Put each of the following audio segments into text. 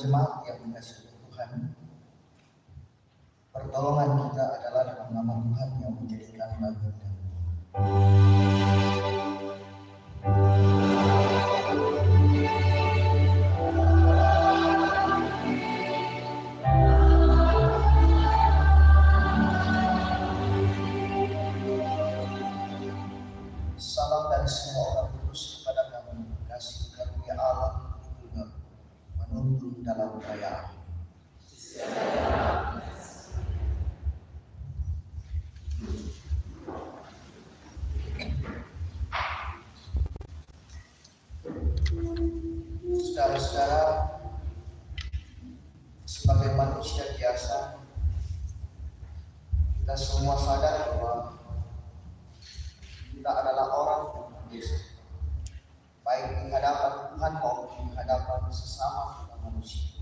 jemaat yang dikasihi Tuhan, pertolongan kita adalah dalam nama Tuhan yang menjadikan langit dan bumi. Salam dari semua orang kudus kepada kamu, kasih karunia Allah juga menuntun dalam perayaan. Saudara-saudara, sebagai manusia biasa, kita semua sadar bahwa kita adalah orang yang berdosa, baik di hadapan Tuhan maupun di hadapan sesama kita manusia.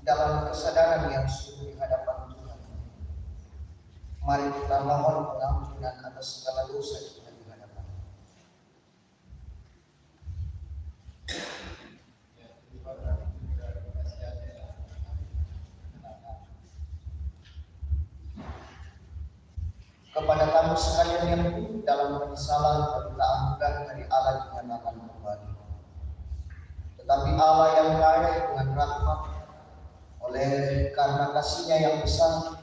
Dalam kesadaran yang sungguh di hadapan Tuhan, mari kita mohon pengampunan atas segala dosa kita di hadapan. Kepada kamu sekalian yang hidup dalam penyesalan berita anugerah dari Allah dinyatakan kembali. Tetapi Allah yang kaya dengan rahmat, oleh karena kasih-Nya yang besar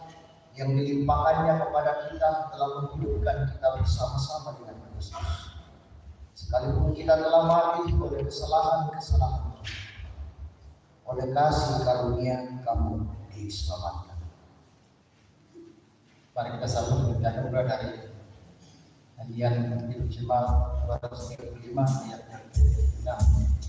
yang dilimpahkannya kepada kita, telah menghidupkan kita bersama-sama dengan Kristus. Sekalipun kita telah mati oleh kesalahan-kesalahan, oleh kasih karunia kamu diselamatkan. Mari kita sambut berita anugerah dari Hadian Hidup Jemaat 235 ayat 6.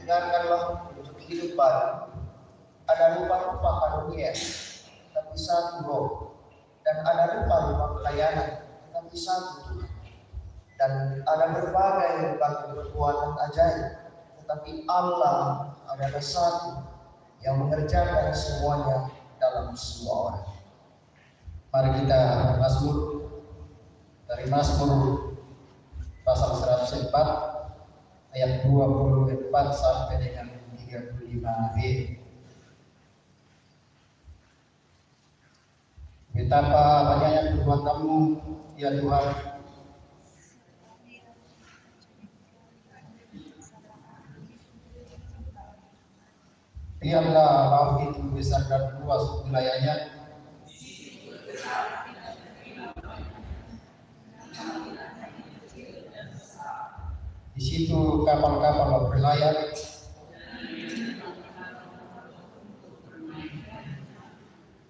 Dengarkanlah untuk hidup baru. Ada rupa-rupa karunia, tetapi satu roh, dan ada rupa-rupa pelayanan, tetapi satu Tuhan. Dan ada berbagai perbuatan ajaib, tetapi Allah adalah satu yang mengerjakan semuanya dalam semua orang. Mari kita Mazmur dari Mazmur pasal 104 ayat 24 sampai dengan 35b. Betapa banyaknya perbuatan-Mu, ya Tuhan. Biarlah laut itu besar dan luas wilayahnya. Di situ kapal-kapal berlayar.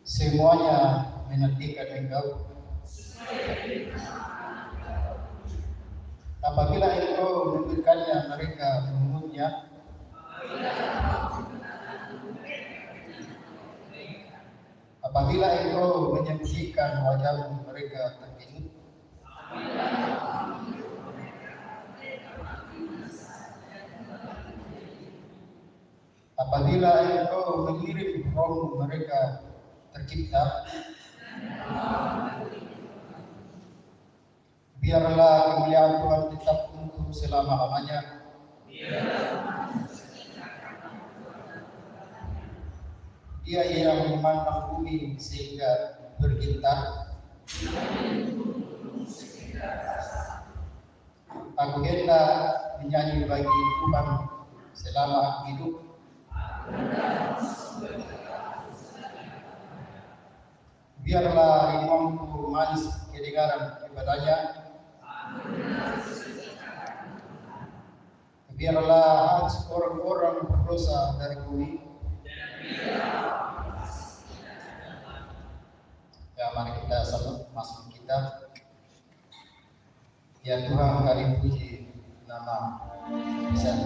Semuanya menantikan Engkau. Apabila Engkau memberikannya, mereka mengumumnya. Apabila Engkau menyembunyikan wajah-Mu, mereka terkejut. Apabila Engkau mengirim roh, mereka tercipta. Biarlah kemuliaan Tuhan tetap untuk untuk selama-lamanya. Dia yang memandang bumi sehingga bergetar. Aku hendak menyanyi bagi Tuhan selama hidup. Biarlah rimangku manis kedengaran ibadahnya. Biarlah hati orang-orang berdosa dari bumi. Ya, mari kita sambut masuk kita. Ya Tuhan, kami puji nama Tuhan.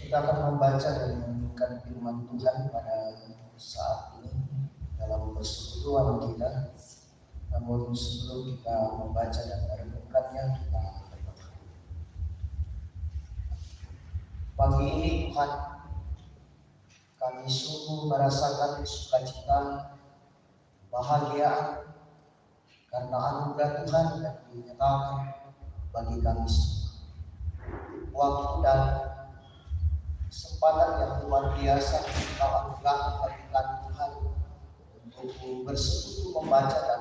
Kita akan membaca dan merenungkan firman Tuhan pada saat ini dalam persekutuan kita. Namun sebelum kita membaca dan merenungkannya, kita berdoa. Pagi ini Tuhan, kami sungguh merasakan sukacita, bahagia karena anugerah Tuhan yang dinyatakan bagi kami semua. Waktu dan kesempatan yang luar biasa Kau anugerahkan bagi kami Tuhan untuk bersekutu membaca dan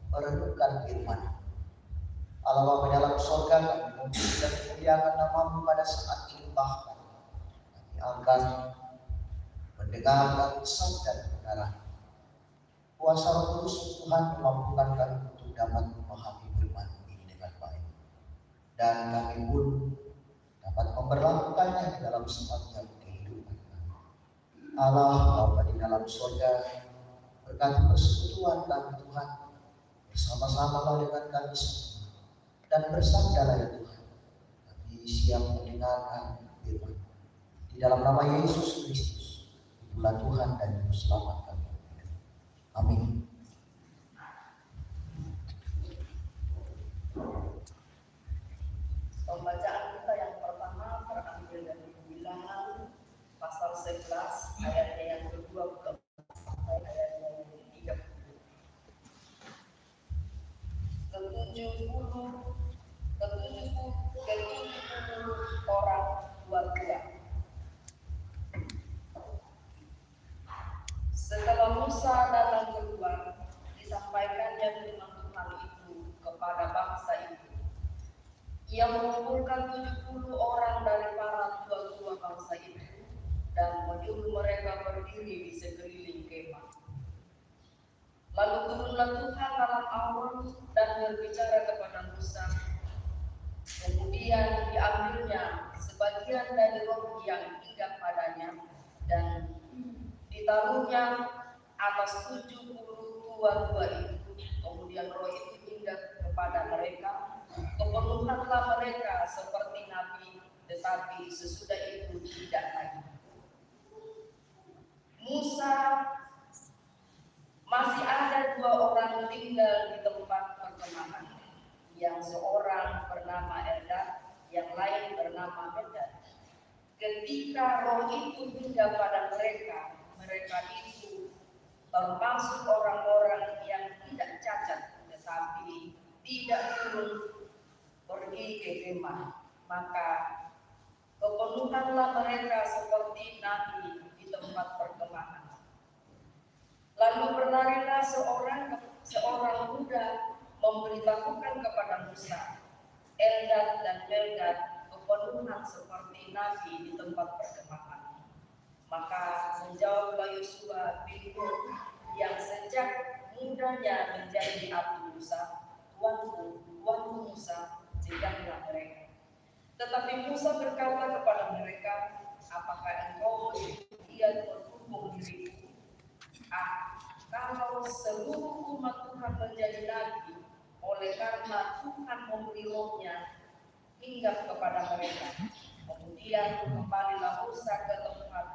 merenungkan firman. Allah Bapa dalam surga, kami memuji dan memuliakan nama-Mu pada saat ini, bahkan kami akan mendengarkan sabda kebenaran. Kuasa Roh Kudus Tuhan memampukan kami untuk dapat memahami firman ini dengan baik, dan kami pun dapat memperlakukannya di dalam sepanjang kehidupan kami. Allah Bapa di dalam surga, berkati persekutuan kami Tuhan, bersama-sama dengan kami semua, dan bersabdalah ya Tuhan, kami siap mendengarkan firman. Di dalam nama Yesus Kristus, itulah Tuhan dan Juru Selamat kami. Amin. Pembacaan kita yang pertama terambil dari Bilangan pasal 11 ayatnya yang kedua sampai ayatnya yang ketiga. ke-70 orang warga. Setelah Musa datang keluar, disampaikannya firman Tuhan itu kepada bangsa itu. Ia mengumpulkan 70 orang dari para tua-tua bangsa itu dan menyuruh mereka berdiri di sekeliling kemah. Lalu turunlah Tuhan dalam awan dan berbicara kepada Musa. Kemudian diambilnya sebagian dari roh yang tinggal padanya dan ditaruhnya atas 70 tua-tua itu. Kemudian roh itu tinggal kepada mereka. Kepenuhanlah mereka seperti nabi, tetapi sesudah itu tidak lagi. Musa masih ada 2 orang tinggal di tempat perkemahan, yang seorang bernama Eldad, yang lain bernama Medad. Ketika roh itu hingga pada mereka, mereka itu termasuk orang-orang yang tidak cacat, tetapi tidak turun pergi ke kemah. Maka kepenuhanlah mereka seperti nabi di tempat perkemahan. Lalu berlarilah seorang muda memberitahukan kepada Musa, Eldad dan Medad kepenuhan seperti nabi di tempat perkemahan. Maka menjawablah Yosua bin Nun yang sejak mudanya menjadi abdi Musa, Tuanku Musa, cegahlah mereka. Tetapi Musa berkata kepada mereka, apakah engkau kemudian mendukung diriku? Kalau seluruh umat Tuhan menjadi nabi, oleh karena Tuhan memberi rohnya hingga kepada mereka. Kemudian kembalilah Musa ke tempat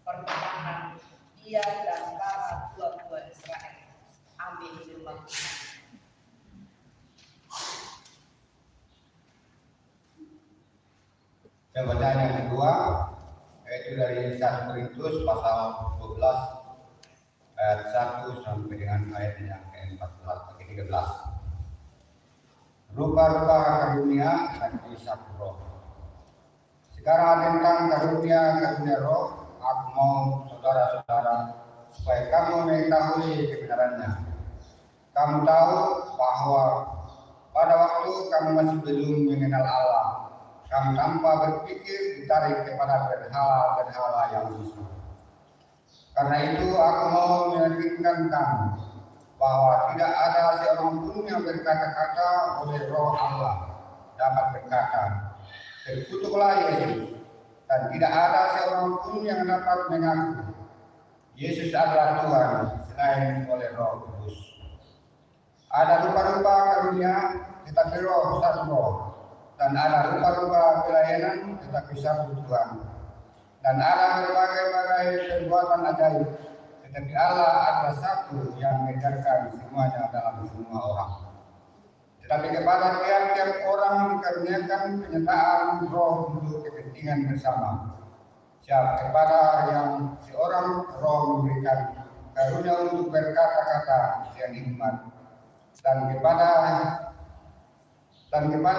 perkemahan, dia dan para tua-tua Israel. Amin. Firman Tuhan. Dan bacaan yang kedua yaitu dari 1 Korintus pasal 12 ayat 1 sampai dengan ayat yang ke-13. Rupa-rupa karunia dari satu roh. Sekarang tentang karunia roh, aku mau saudara-saudara supaya kamu mengetahui kebenarannya. Kamu tahu bahwa pada waktu kamu masih belum mengenal Allah, kamu tanpa berpikir ditarik kepada berhala-berhala yang busuk. Karena itu aku mau meyakinkan kamu bahwa tidak ada seorang pun yang berkata-kata oleh roh Allah dapat berkata, terkutuklah Yesus, dan tidak ada seorang pun yang dapat mengaku Yesus adalah Tuhan selain oleh Roh Kudus. Ada rupa-rupa karunia tetapi roh satu roh, dan ada rupa-rupa pelayanan tetapi satu Tuhan. Dan ada berbagai-bagai perbuatan ajaib, tetapi Allah adalah satu yang mengajarkan semuanya dalam semua orang. Tetapi kepada tiap-tiap orang dikaruniakan penyertaan roh untuk kepentingan bersama. Kepada yang seorang roh memberikan karunia untuk berkata-kata yang hikmat, dan kepada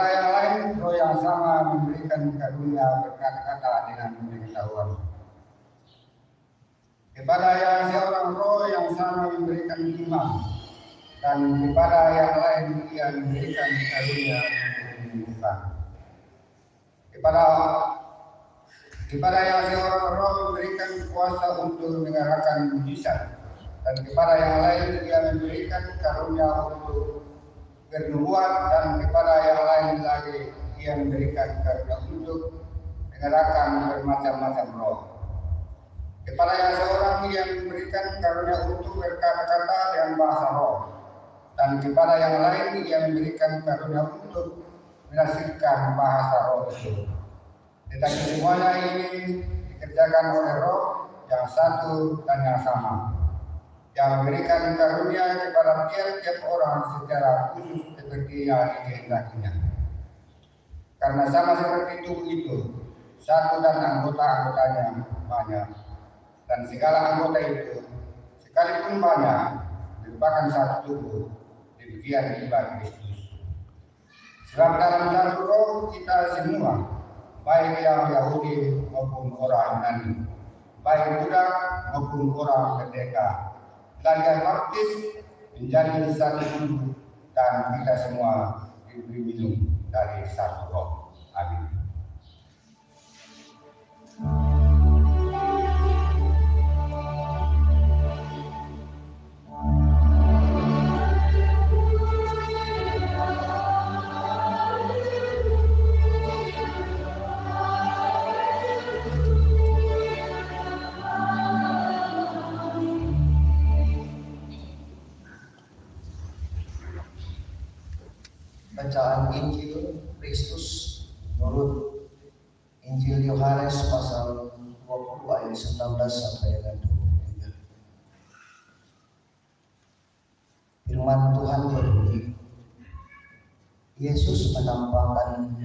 yang lain roh yang sama memberikan karunia berkata-kata dengan pengetahuan. Kepada yang seorang roh yang sama memberikan iman, dan kepada yang lain ia memberikan karunia menyembuhkan. Kepada yang seorang roh memberikan kuasa untuk mengarahkan mujizat, dan kepada yang lain ia memberikan karunia untuk bernubuat, dan kepada yang lain lagi ia memberikan karunia untuk mengarahkan bermacam-macam roh. Kepada yang seorang ia memberikan karunia untuk berkata-kata dengan bahasa roh, dan kepada yang lain ia memberikan karunia untuk menafsirkan bahasa roh itu. Tetapi semuanya ini dikerjakan oleh roh yang satu dan yang sama, yang memberikan karunia kepada tiap-tiap orang secara khusus seperti yang dikehendakinya. Karena sama seperti tubuh itu, satu dan anggota-anggotanya banyak, dan segala anggota itu sekalipun banyak merupakan satu tubuh, demikian juga Kristus. Sebab dalam satu roh kita semua, baik yang Yahudi maupun orang Yunani, baik budak maupun orang merdeka, telah dibaptis menjadi satu tubuh, dan kita semua diberi minum dari satu roh. Amin. Bacaan Injil Kristus menurut Injil Yohanes pasal 20 ayat 19 sampai dengan 23. Firman Tuhan berbunyi, Yesus menampakkan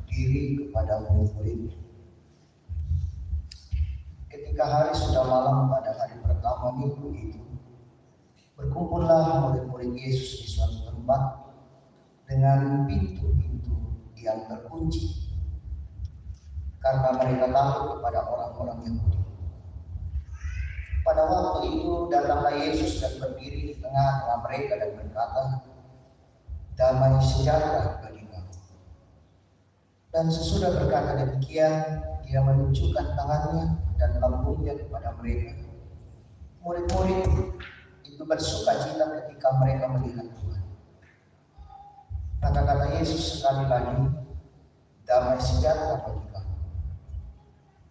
diri kepada murid-murid. Ketika hari sudah malam pada hari pertama minggu itu, berkumpullah murid-murid Yesus di suatu tempat dengan pintu-pintu yang terkunci, karena mereka takut kepada orang-orang Yahudi. Pada waktu itu datanglah Yesus dan berdiri di tengah-tengah mereka dan berkata, "Damai sejahtera bagi kamu." Dan sesudah berkata demikian, dia menunjukkan tangannya dan lambungnya kepada mereka. Murid-murid itu bersukacita ketika mereka melihat Tuhan. Maka kata Yesus sekali lagi, "Damai sejahtera bagi kamu.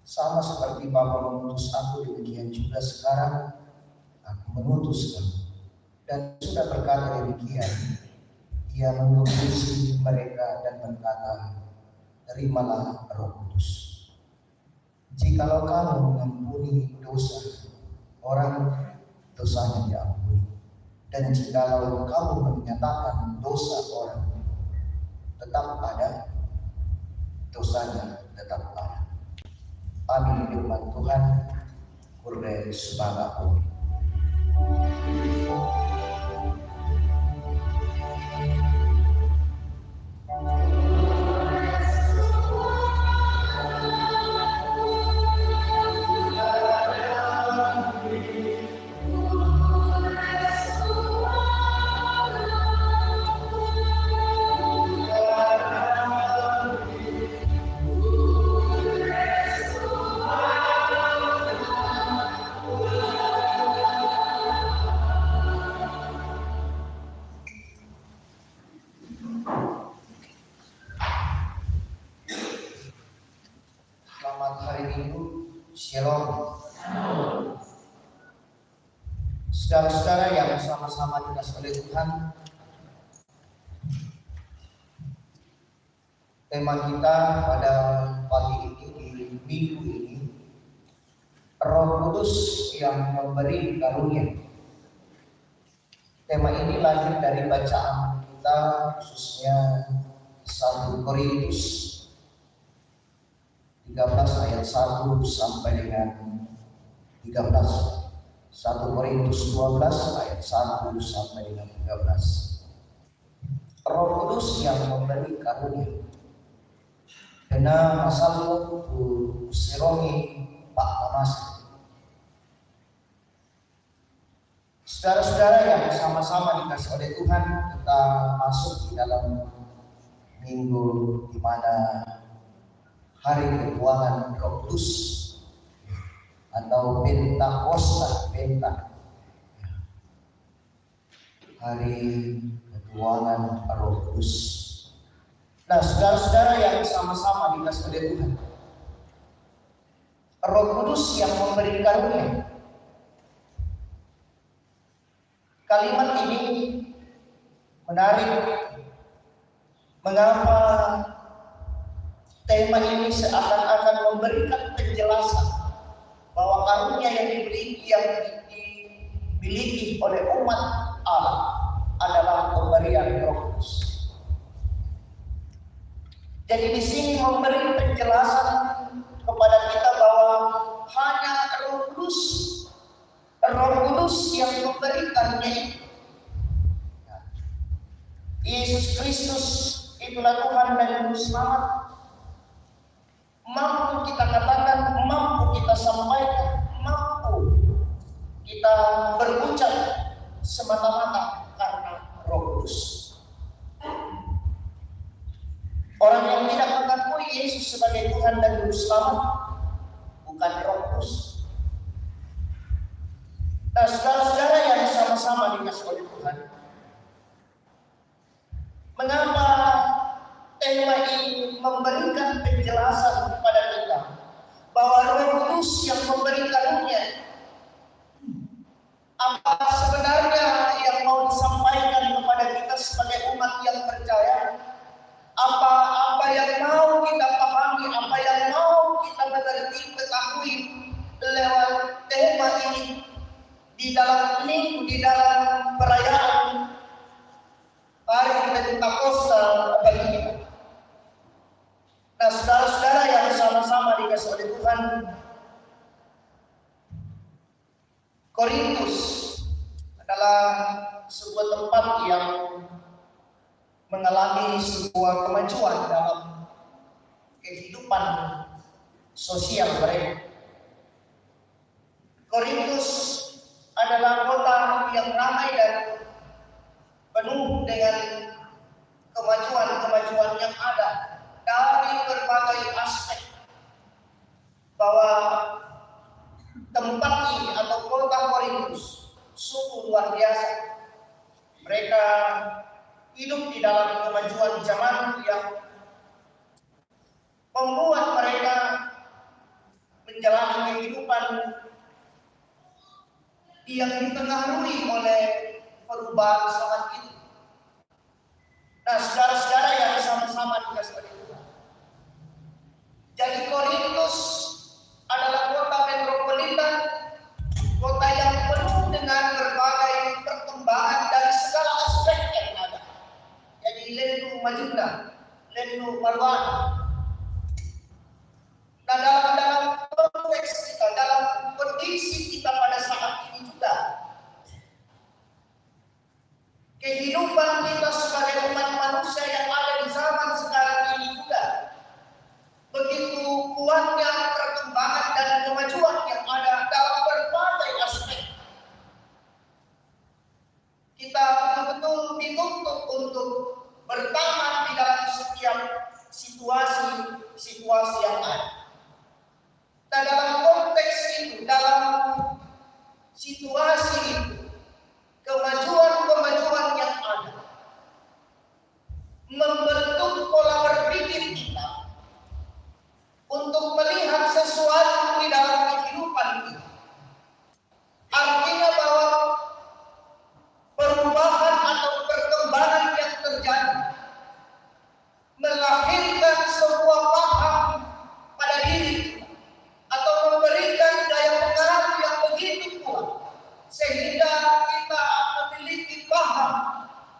Sama seperti Bapa mengutus aku, demikian juga sekarang aku mengutus kamu." Dan sudah berkata demikian, ia mengurusi mereka dan berkata, "Terimalah Roh Kudus. Jikalau kamu mengampuni dosa orang, dosanya diampuni. Dan jikalau kamu menyatakan dosa orang, tetap ada, dosanya tetap ada." Amin. Firman Tuhan, Kurde Subhanahu. Selamat hari Minggu, Shalom. Saudara-saudara yang sama-sama dikasihi oleh Tuhan, tema kita pada pagi ini, di minggu ini, Roh Kudus yang memberi karunia. Tema ini lahir dari bacaan kita, khususnya 1 Korintus 13 ayat 1 sampai dengan 13. 1 Korintus 12 ayat 1 sampai dengan 13. Roh Kudus yang memberi karunia. Kena masalah tu serongi Pak Tamas. Saudara-saudara yang sama-sama dikasih oleh Tuhan, kita masuk di dalam minggu di mana hari ketuanan Roh Kudus atau Pentakosta, hari ketuanan Roh Kudus. Nah, saudara-saudara yang sama-sama dikasih oleh Tuhan, Roh Kudus yang memberi karunia. Kalimat ini menarik. Mengapa tema ini seakan-akan memberikan penjelasan bahwa karunia yang dimiliki oleh umat Allah adalah pemberian Roh Kudus. Jadi di sini memberi penjelasan kepada kita bahwa hanya Roh Kudus yang memberikannya itu. Yesus Kristus itulah Tuhan dan Juru Selamat. Mampu kita katakan, mampu kita sampaikan, mampu kita berucap semata-mata karena Roh Kudus. Orang yang tidak mengakui Yesus sebagai Tuhan dan Juru Selamat bukan Roh Kudus. Nah, saudara-saudara yang sama-sama dikasih oleh Tuhan, mengapa tema ini memberikan penjelasan kepada kita bahwa Roh Kudus yang memberi karunia? Apa sebenarnya yang mau disampaikan kepada kita sebagai umat yang percaya? Apa yang mau kita pahami, apa yang mau kita mengerti, ketahui di dalam perayaan hari Pentakosta bagi kita. Nah, saudara-saudara yang sama-sama dikasih oleh Tuhan, Korintus adalah sebuah tempat yang mengalami sebuah kemajuan dalam kehidupan sosial mereka. Korintus adalah kota yang ramai dan penuh dengan kemajuan-kemajuan yang ada dari berbagai aspek, bahwa tempat ini atau kota Korintus sungguh luar biasa. Mereka hidup di dalam kemajuan zaman yang membuat mereka menjalani kehidupan yang dipengaruhi oleh perubahan zaman itu. Nah, saudara-saudara yang sama-sama dikasih oleh Tuhan, jadi Korintus adalah kota metropolitan, kota yang penuh dengan berbagai perkembangan dari segala aspek yang ada. Jadi lendu majunda, lendu marwana. Nah, dalam konteks kita, dalam kondisi kita pada saat ini juga, kehidupan kita sebagai umat manusia yang ada di zaman sekarang ini juga begitu kuatnya perkembangan dan kemajuan yang ada dalam berbagai aspek. Kita betul-betul dituntut untuk bertahan di dalam setiap situasi yang ada. Nah, dalam konteks itu, dalam situasi itu, kemajuan-kemajuan yang ada membentuk pola berpikir kita untuk melihat sesuatu di dalam kehidupan kita. Artinya bahwa perubahan atau perkembangan yang terjadi melahirkan sebuah paham pada diri atau memberikan daya pengaruh yang begitu kuat sehingga kita memiliki paham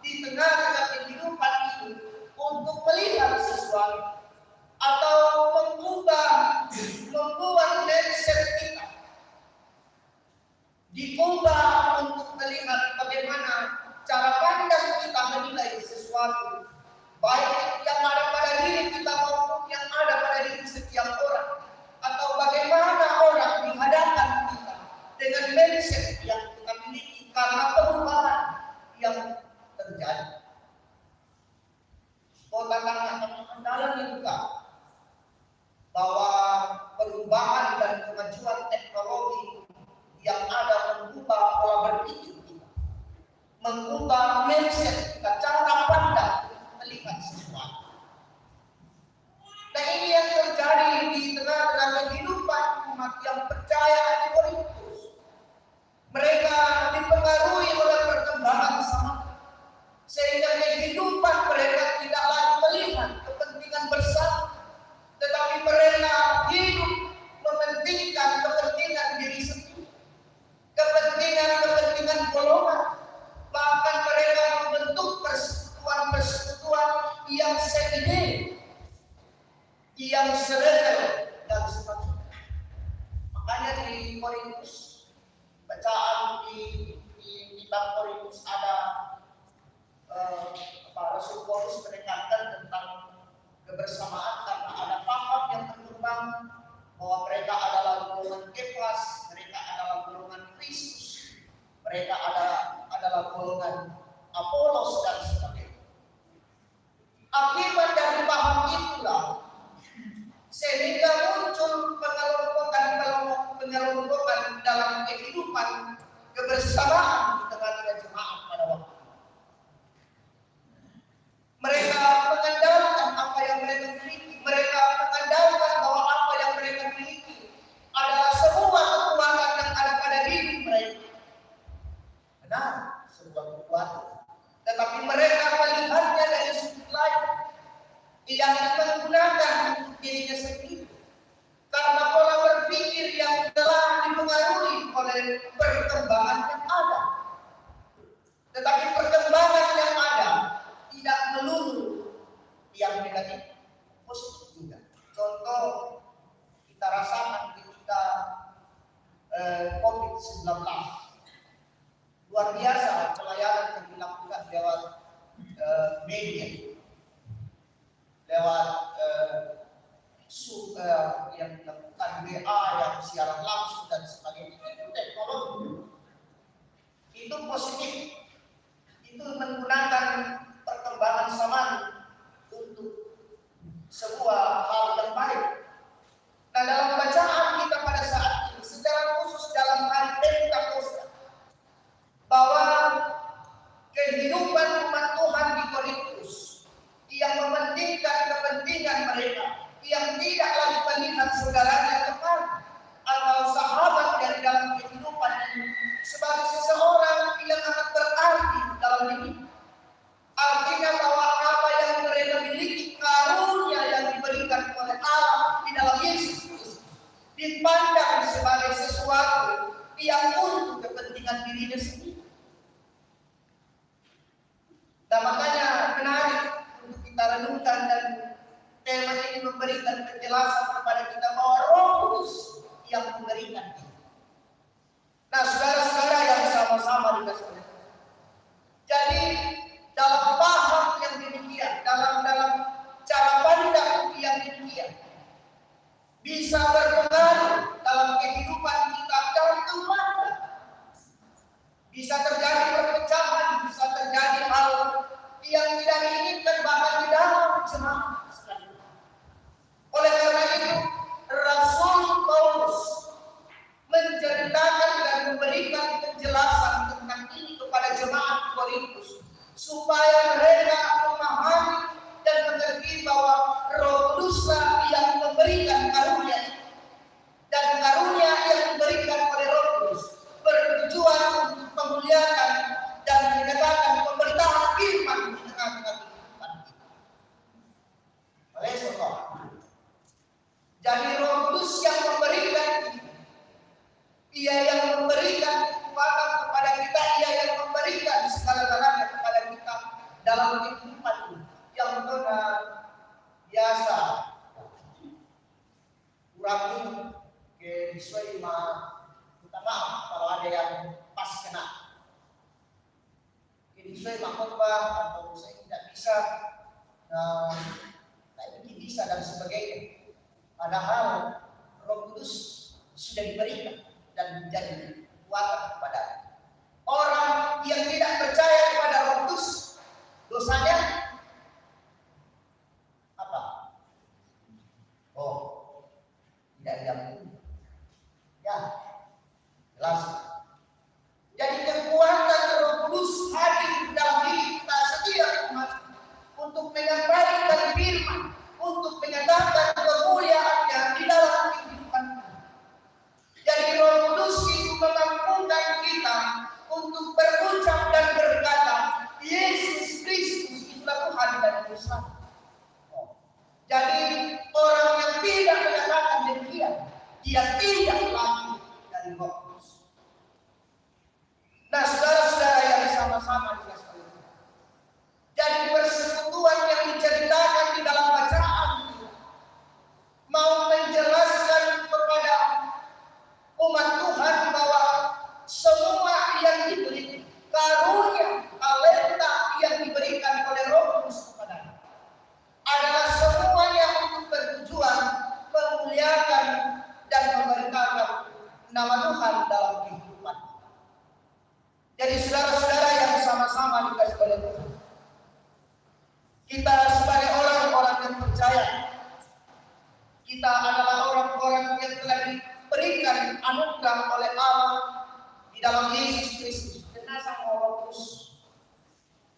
di tengah-tengah kehidupan itu untuk melihat sesuatu atau membuat mindset kita diubah untuk melihat bagaimana cara pandang kita menilai sesuatu, baik yang ada pada diri kita maupun yang ada pada diri setiap orang, atau bagaimana orang di hadapan kita dengan mindset yang kita miliki karena perubahan yang terjadi. Tantangan andalan juga bahwa perubahan dan kemajuan teknologi yang ada mengubah pola berpikir kita, mengubah mindset kita, cara pandang melihat sesuatu. Nah, ini yang terjadi di tengah-tengah kehidupan umat yang percaya di Korintus. Mereka dipengaruhi oleh perkembangan zaman, sehingga kehidupan mereka tidak lagi melihat kepentingan bersama, tetapi mereka hidup mementingkan kepentingan diri sendiri, kepentingan golongan. Bahkan mereka membentuk persekutuan yang sekide, yang selevel dan sebagainya. Makanya di Korintus, bacaan di kitab Korintus ada Rasul Paulus menekankan tentang kebersamaan karena ada paham yang berkembang bahwa mereka adalah golongan Kefas, mereka adalah golongan Kristus, mereka adalah golongan Apolos dan sebagainya. Akibat dari paham itulah sehingga muncul pengelompokan dalam kehidupan kebersamaan di tengah-tengah jemaat pada waktu. Mereka mengandalkan apa yang mereka miliki. Mereka mengandalkan bahwa apa yang mereka miliki adalah semua kekuatan yang ada pada diri mereka. Benar, sebuah kekuatan. Tetapi mereka melihatnya dari sudut lain, yang menggunakan untuk dirinya sendiri. Karena pola berpikir yang telah dipengaruhi oleh perkembangan yang negatif, positif juga. Contoh kita rasakan ketika COVID-19, luar biasa pelayanan yang dilakukan lewat media, lewat yang dilakukan WA, yang siaran langsung dan sebagainya. Itu teknologi, itu positif, itu menggunakan perkembangan zaman untuk sebuah hal yang baik. Nah, dalam bacaan kita pada saat ini, secara khusus dalam hari Pentakosta, bahwa kehidupan umat Tuhan di Korintus yang mementingkan kepentingan mereka, yang tidak lagi melihat saudaranya teman atau sahabat dari dalam kehidupan sebagai seseorang yang amat berarti dalam diri. Artinya bahwa apa yang mereka miliki, karunia yang diberikan oleh Allah di dalam Yesus Kristus, dipandang sebagai sesuatu yang untuk kepentingan dirinya sendiri. Dan makanya menarik untuk kita renungkan, dan tema ini memberikan penjelasan kepada kita bahwa Roh Kudus yang memberikan kita. Nah, saudara-saudara yang sama-sama dikasih. Jadi dalam paham yang demikian, dalam cara pandang yang demikian, bisa berpengaruh dalam kehidupan kita dalam keluarga. Bisa terjadi perpecahan, bisa terjadi hal yang tidak diinginkan bahkan di dalam jemaat sekalian. Oleh karena itu, Rasul Paulus menceritakan dan memberikan penjelasan tentang ini kepada jemaat Korintus, supaya mereka memahami dan mengerti bahwa Roh Kudus yang memberikan karunia itu, dan karunia yang diberikan oleh Roh Kudus bertujuan untuk memuliakan dan menegakkan pemberitaan firman di tengah-tengah kehidupan kita. Oleh sebab, jadi Roh Kudus yang memberikan kita, Ia yang memberikan kekuatan kepada kita, Ia yang memberikan segala-galanya kepada kita dalam kehidupan ini yang benar biasa. Kurang ke sesuai minta maaf kalau ada yang pas kena. Ini sesuai khotbah atau saya tidak bisa, tapi bisa dan sebagainya. Padahal Roh Kudus sudah diberikan dan menjadi kekuatan kepada orang yang tidak percaya kepada Roh Kudus. Dosanya apa? Oh, tidak diampuni. Ya, jelas. Jadi kekuatan Roh Kudus hadir dalam diri kita setiap umat untuk menyampaikan firman, untuk menyatakan kemuliaannya di dalam kehidupan kita. Jadi Roh Kudus itu memampukan kita untuk berucap dan berkata, Yesus Kristus itulah Tuhan dan Juru Selamat. Jadi orang yang tidak menyatakan demikian, dia tidak lagi dari Roh Kudus. Nah, saudara-saudara yang sama-sama dikasih, jadi persekutuan yang diceritakan di dalam bacaan kita mau menjelaskan kepada umat Tuhan bahwa semua yang diberi karunia, talenta yang diberikan oleh Roh Kudus kepadanya adalah semuanya untuk bertujuan memuliakan dan memberitakan nama Tuhan dalam kehidupan. Jadi saudara-saudara yang sama-sama dikasih oleh Tuhan, kita sebagai orang-orang yang percaya, kita adalah orang-orang yang telah diberikan anugerah oleh Allah di dalam Yesus Kristus. Karena sang Roh Kudus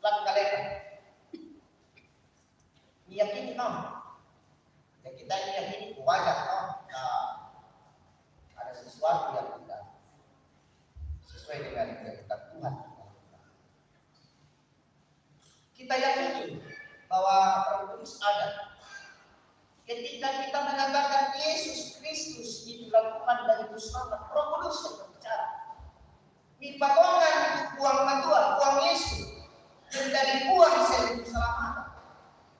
lakukan kalian meyakini kamu, dan kita meyakini wajar ada sesuatu yang tidak sesuai dengan kehendak Tuhan. Kita yakini bahwa Roh Kudus ada. Ketika kita mengatakan Yesus Kristus itulah Tuhan dan Juru Selamat, Roh Kudus yang berbicara. Dipatongan itu uang Tuhan, uang Yesus menjadi uang selamat.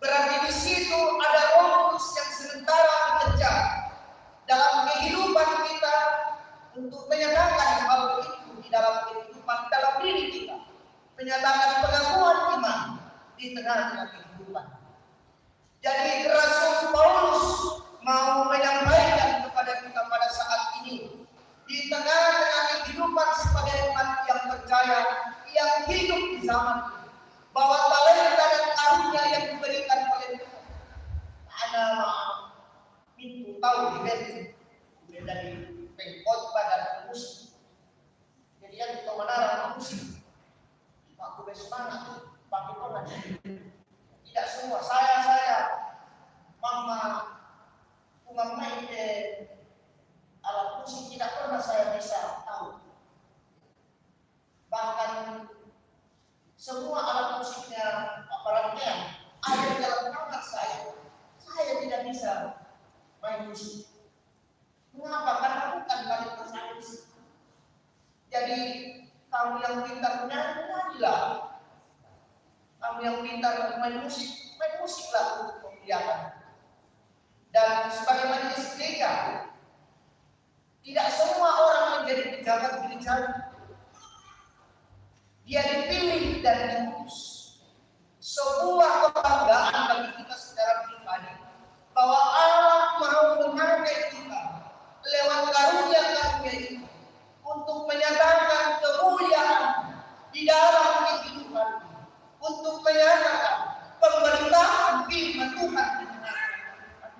Berarti di situ ada Roh Kudus yang sementara bekerja dalam kehidupan kita untuk menyatakan hal itu di dalam kehidupan dalam diri kita, menyatakan pengakuan iman di tengah-tengah kehidupan. Jadi Rasul Paulus mau menyampaikan kepada kita pada saat ini, di tengah-tengah kehidupan sebagai umat yang percaya, yang hidup di zaman ini, bahwa talenta dan karunia yang diberikan oleh Tuhan. Ada pintu tahu di dari pengkhotbah dan musik. Jadi yang kita menara musik, aku bersemangat, pakai koran. Tidak semua saya mama main alat musik tidak pernah saya bisa tahu. Bahkan semua alat musiknya rangkaian ada di dalam kamar saya tidak bisa main musik. Mengapa? Karena bukan talenta saya. Jadi kamu yang pintar menyanyilah. Kamu yang pintar main musiklah untuk memuliakan. Dan sebagai majelis gereja, tidak semua orang menjadi pejabat gereja. Dia dipilih dan diutus. Sebuah kebanggaan bagi kita secara pribadi bahwa Allah mau memakai kita lewat karunia-karunia itu untuk menyatakan kemuliaan di dalam kehidupan, untuk menyatakan pemberitaan firman Tuhan di tengah-tengah.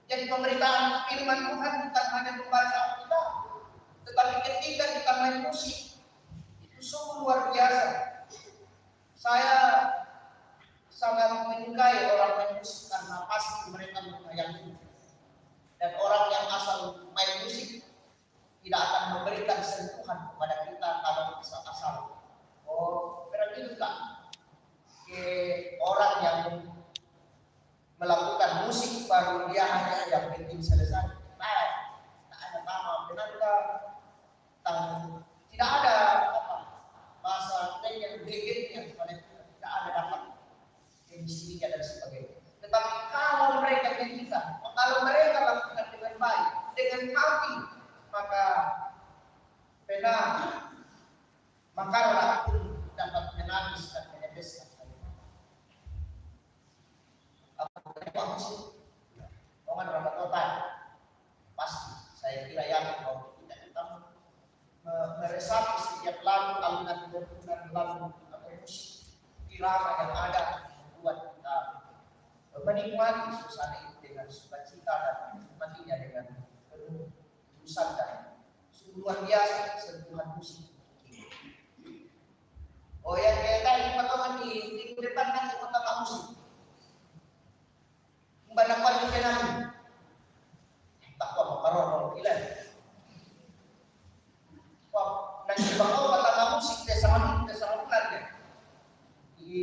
Jadi pemberitaan firman Tuhan bukan hanya membaca Alkitab, tetapi ketika kita main musik itu sungguh luar biasa. Saya sangat menyukai orang main musik karena pasti mereka membayangkan. Dan orang yang asal main musik tidak akan memberikan sentuhan kepada kita kalau asal. Oh, berarti juga orang yang melakukan musik baru dia hanya yang penting selesai. Tak ada nama benarkah? Tidak ada bahasa yang gegetnya kepada kita. Tidak ada dapat emisinya dan sebagainya. Tetapi kalau mereka kita, kalau mereka lakukan dengan baik, dengan hati, maka benar, maka Allah pun dapat menangis dan menyedeskan. Apa musik? Orang rapat total, pasti. Saya kira yakin bahwa kita meresapi setiap lagu, alunan lagu atau musik irama yang ada membuat kita menikmati suasana itu dengan sukacita dan menikmatinya dengan penuh ketulusan dan sungguh luar biasa sentuhan musik. Oh ya, kayak teman-teman di depan kan teman-teman musik. Mbak di kanan. Tak apa makarong ilan. Wah, nanti bakal kata musik desa bulan ya. Di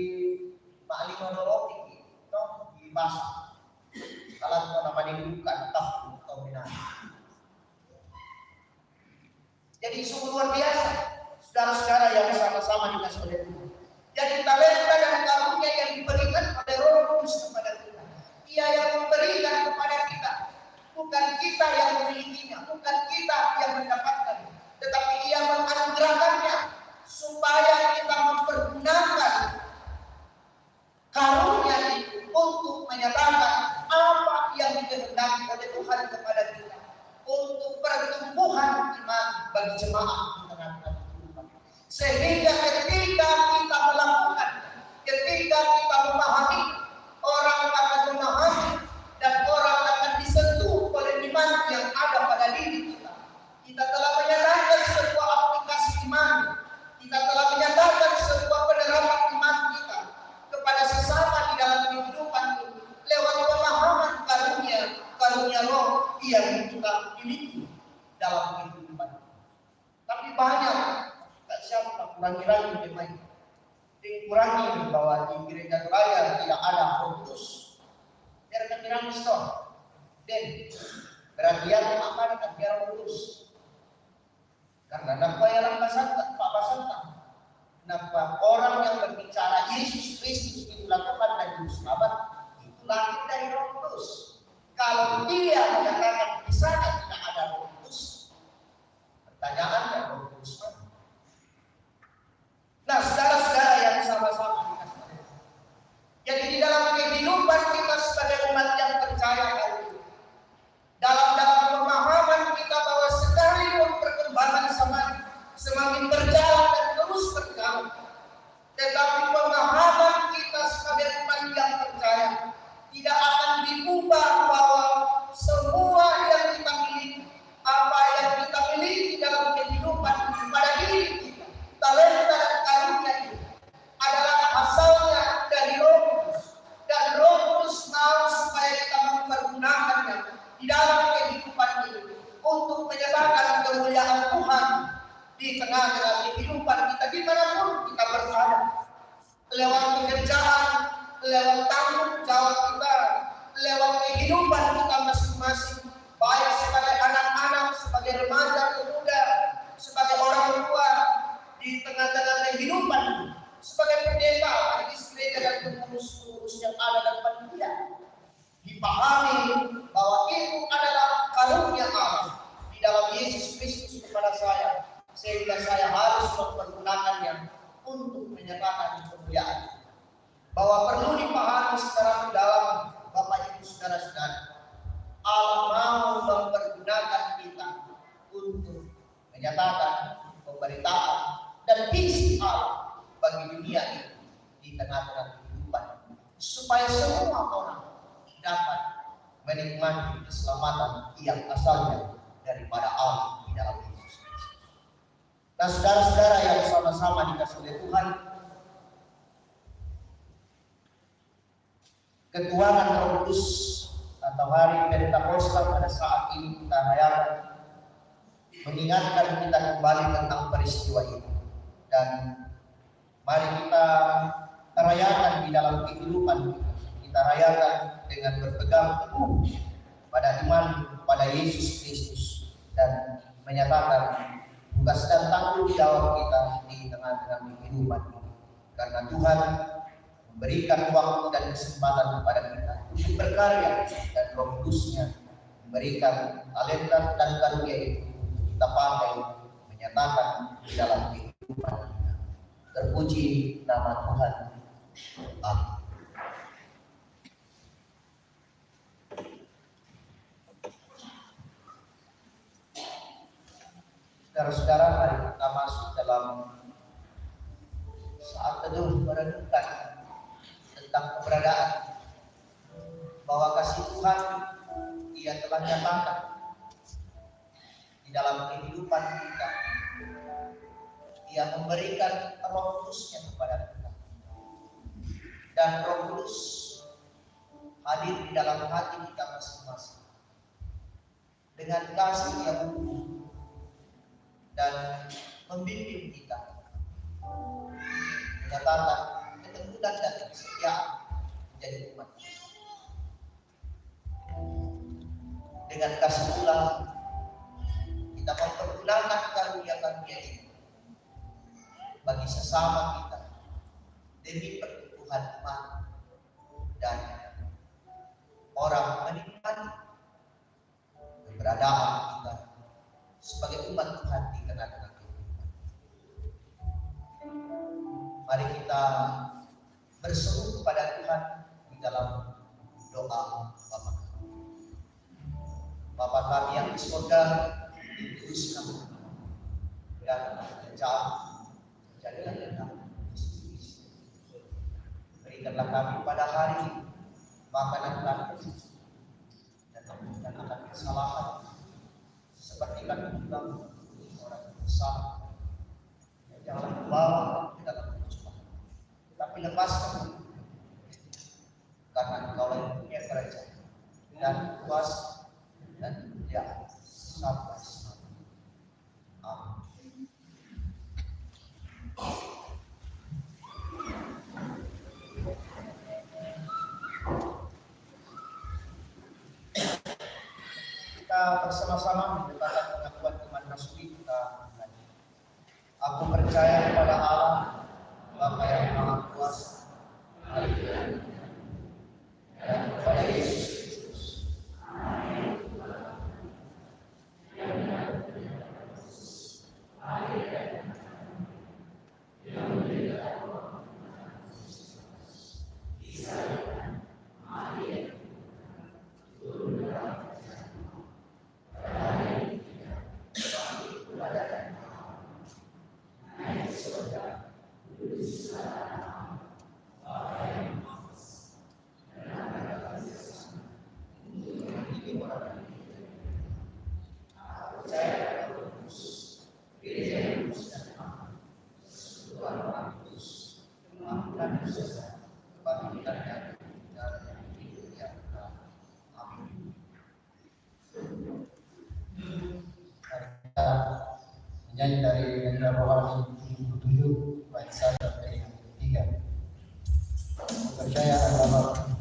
Bali Monologi itu di bahasa. Kalau nama dibuka tak dominan. Jadi sungguh luar biasa, saudara-saudara yang sama-sama dikasih oleh Tuhan. Jadi talenta dan karunia yang diberikan oleh Roh Kudus kepada kita. Ia yang memberikan kepada kita, bukan kita yang memilikinya, bukan kita yang mendapatkannya, tetapi Ia menganugerahkannya supaya kita mempergunakan karunia itu untuk menyatakan apa yang dikehendaki oleh Tuhan kepada kita, untuk pertumbuhan iman bagi jemaat di tengah-tengah kehidupan. Sehingga ketika kita melakukan, ketika kita memahami, orang akan memahami dan orang akan disentuh oleh iman yang ada pada diri kita. Kita telah menyatakan sebuah aplikasi iman, kita telah menyatakan sebuah penerapan iman kita kepada sesama di dalam kehidupan ini lewat pemahaman karunia Roh yang kita miliki dalam kehidupan. Tapi banyak tak siapa kurangi memang dikurangi bahwa di gereja raya tidak ada Roh biarkan dinamis toh dan berarti akan biar Roh karena nampak yang pasang Kenapa orang yang berbicara Yesus Kristus itulah Tuhan dan Juru Selamat itu lahir dari Roh Kudus. Kalau dia mengatakan di sana tidak ada Roh Kudus, pertanyaannya Roh Kudus mana? Nah, saudara-saudara yang sama-sama dikasih. Jadi di dalam kehidupan kita sebagai umat yang percaya hari ini, dalam pemahaman kita bahwa sekalipun perkembangan semakin berjalan dan terus berjalan, tetapi pemahaman kita sebagai umat yang percaya tidak akan diubah bahwa semua yang kita miliki, apa yang kita miliki dalam kehidupan pada diri kita, talenta dan karunia itu adalah asalnya dari Roh Kudus, dan Roh Kudus mau supaya kita mempergunakannya di dalam kehidupan ini untuk menyatakan kemuliaan Tuhan di tengah-tengah kehidupan kita dimanapun kita berada, lewat pekerjaan, lewat tanggung jawab kita, lewat kehidupan kita masing-masing, baik sebagai anak-anak, sebagai remaja, pemuda, sebagai orang tua di tengah-tengah kehidupan, sebagai pendeta, majelis gereja dan pengurus-pengurus yang ada dan panitia, dipahami bahwa itu adalah karunia Allah di dalam Yesus Kristus kepada saya, sehingga saya harus mempergunakannya untuk menyatakan kemuliaan. Bahwa perlu dipahami secara mendalam, Bapak Ibu saudara-saudara, Allah mau mempergunakan kita untuk menyatakan pemberitaan dan visi Allah bagi dunia ini di tengah-tengah kehidupan, supaya semua orang dapat menikmati keselamatan yang asalnya daripada Allah di dalam Yesus Kristus. Nah, saudara-saudara yang sama-sama dikasihi oleh Tuhan, ketuanan Roh Kudus atau hari Pentakosta pada saat ini kita rayakan mengingatkan kita kembali tentang peristiwa ini, dan mari kita rayakan di dalam kehidupan kita. Kita rayakan dengan berpegang teguh pada iman kepada Yesus Kristus dan menyatakan tugas dan tanggung jawab kita di tengah-tengah kehidupan ini, karena Tuhan memberikan waktu dan kesempatan kepada kita untuk berkarya, dan Roh Kudus-Nya memberikan talenta dan karunia itu untuk kita pakai menyatakan di dalam kehidupan kita. Terpuji nama Tuhan. Amin. Saudara-saudara, mari kita masuk dalam saat teduh merenungkan tentang keberadaan, bahwa kasih Tuhan Ia telah nyatakan di dalam kehidupan kita. Ia memberikan Roh Kudus-Nya kepada kita, dan Roh Kudus hadir di dalam hati kita masing-masing dengan kasih yang utuh dan membimbing kita menyatakan ketekunan dan kesetiaan menjadi umat. Dengan kasih pula kita mempergunakan karunia-karunia ini bagi sesama kita demi pertumbuhan iman dan orang menikmati keberadaan kita sebagai umat Tuhan di tengah-tengah kehidupan. Mari kita berseru kepada Tuhan di dalam doa Bapa. Bapa kami yang di surga, dikuduskan dan jadilah kami. Berikanlah kami pada hari ini makanan kami, dan ampunkan akan kesalahan seperti kami juga orang yang bersalah. Janganlah membawa ke dalam pencobaan, tapi lepaskan karena Engkau yang punya kerajaan dan kuasa dan kemuliaan sampai selamanya. Amin. Kita bersama-sama menyatakan pengakuan iman rasuli kita. Aku percaya kepada Allah, Menyanyi dari Indra Rohani 77 bait 1 sampai 3. Percaya adalah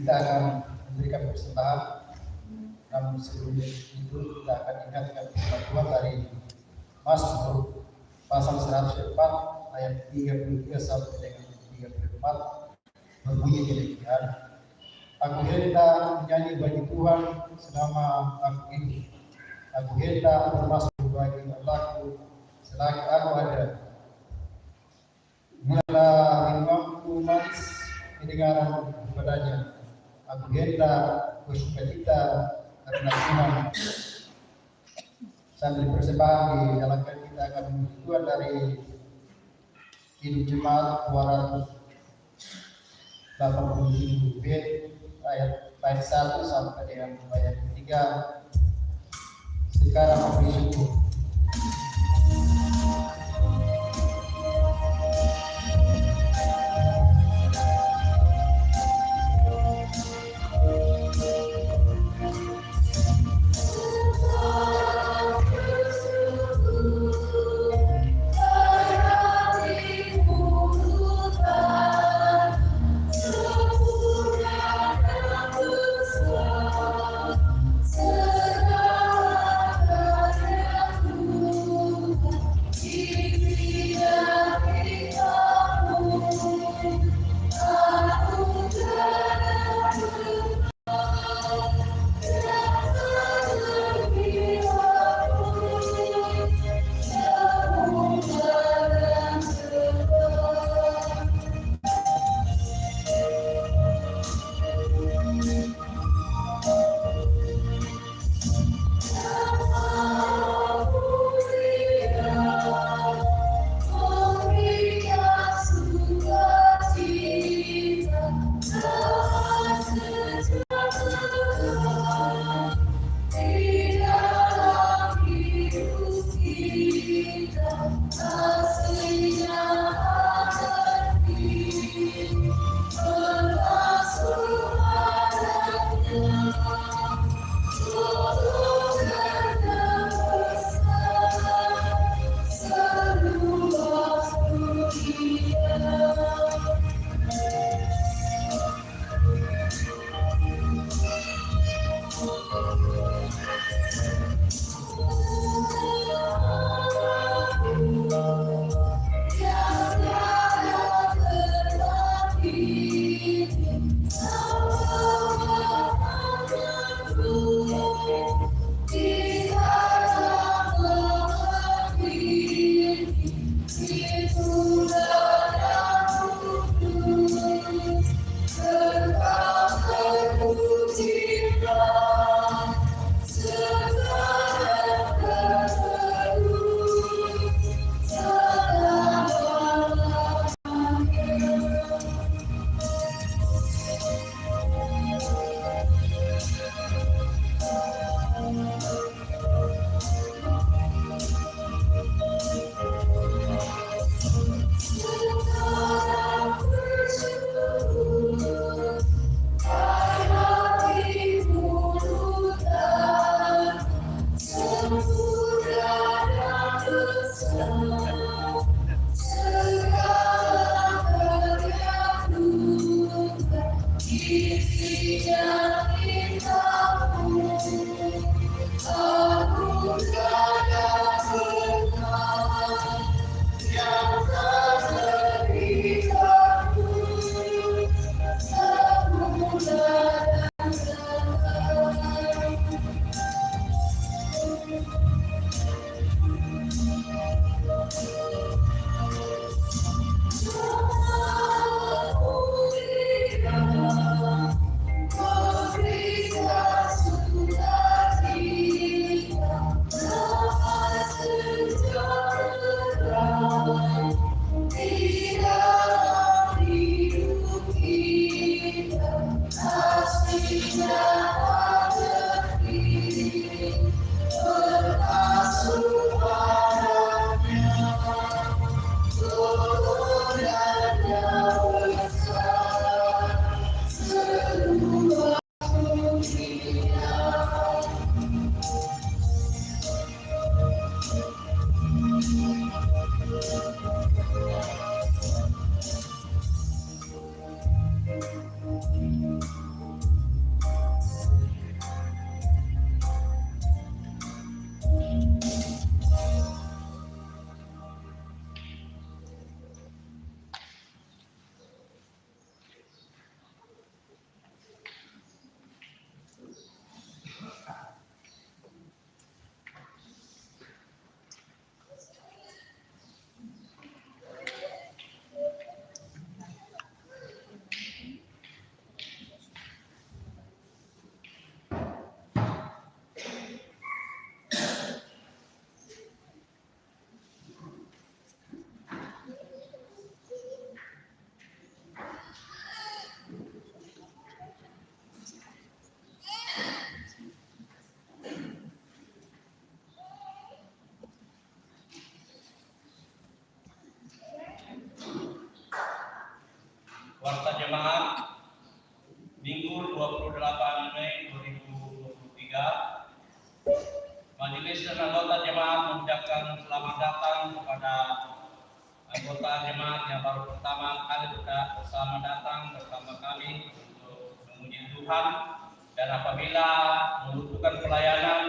kita akan memberikan persembahan. Namun sebelum itu kita akan ingatkan ketentuan dari Mazmur pasal 104 ayat 33 sampai dengan 34 berbunyi demikian. Aku hendak menyanyi bagi Tuhan selama aku hidup. Aku hendak bermasuk bagi Allahku selagi aku ada. Mula minumanku manis kedengaran kepadanya. Aku hendak bersukacita karena Tuhan. Sambil persembahan dijalankan, kita akan menyebutkan dari Hidup Jemaat 287b ayat 1 sampai dengan ayat 3. Sekarang memberi syukur. Warta Jemaat Minggu 28 Mei 2023. Majelis dan anggota jemaat mengucapkan selamat datang kepada anggota jemaat yang baru pertama kali bersama datang bersama kami untuk memuji Tuhan, dan apabila membutuhkan pelayanan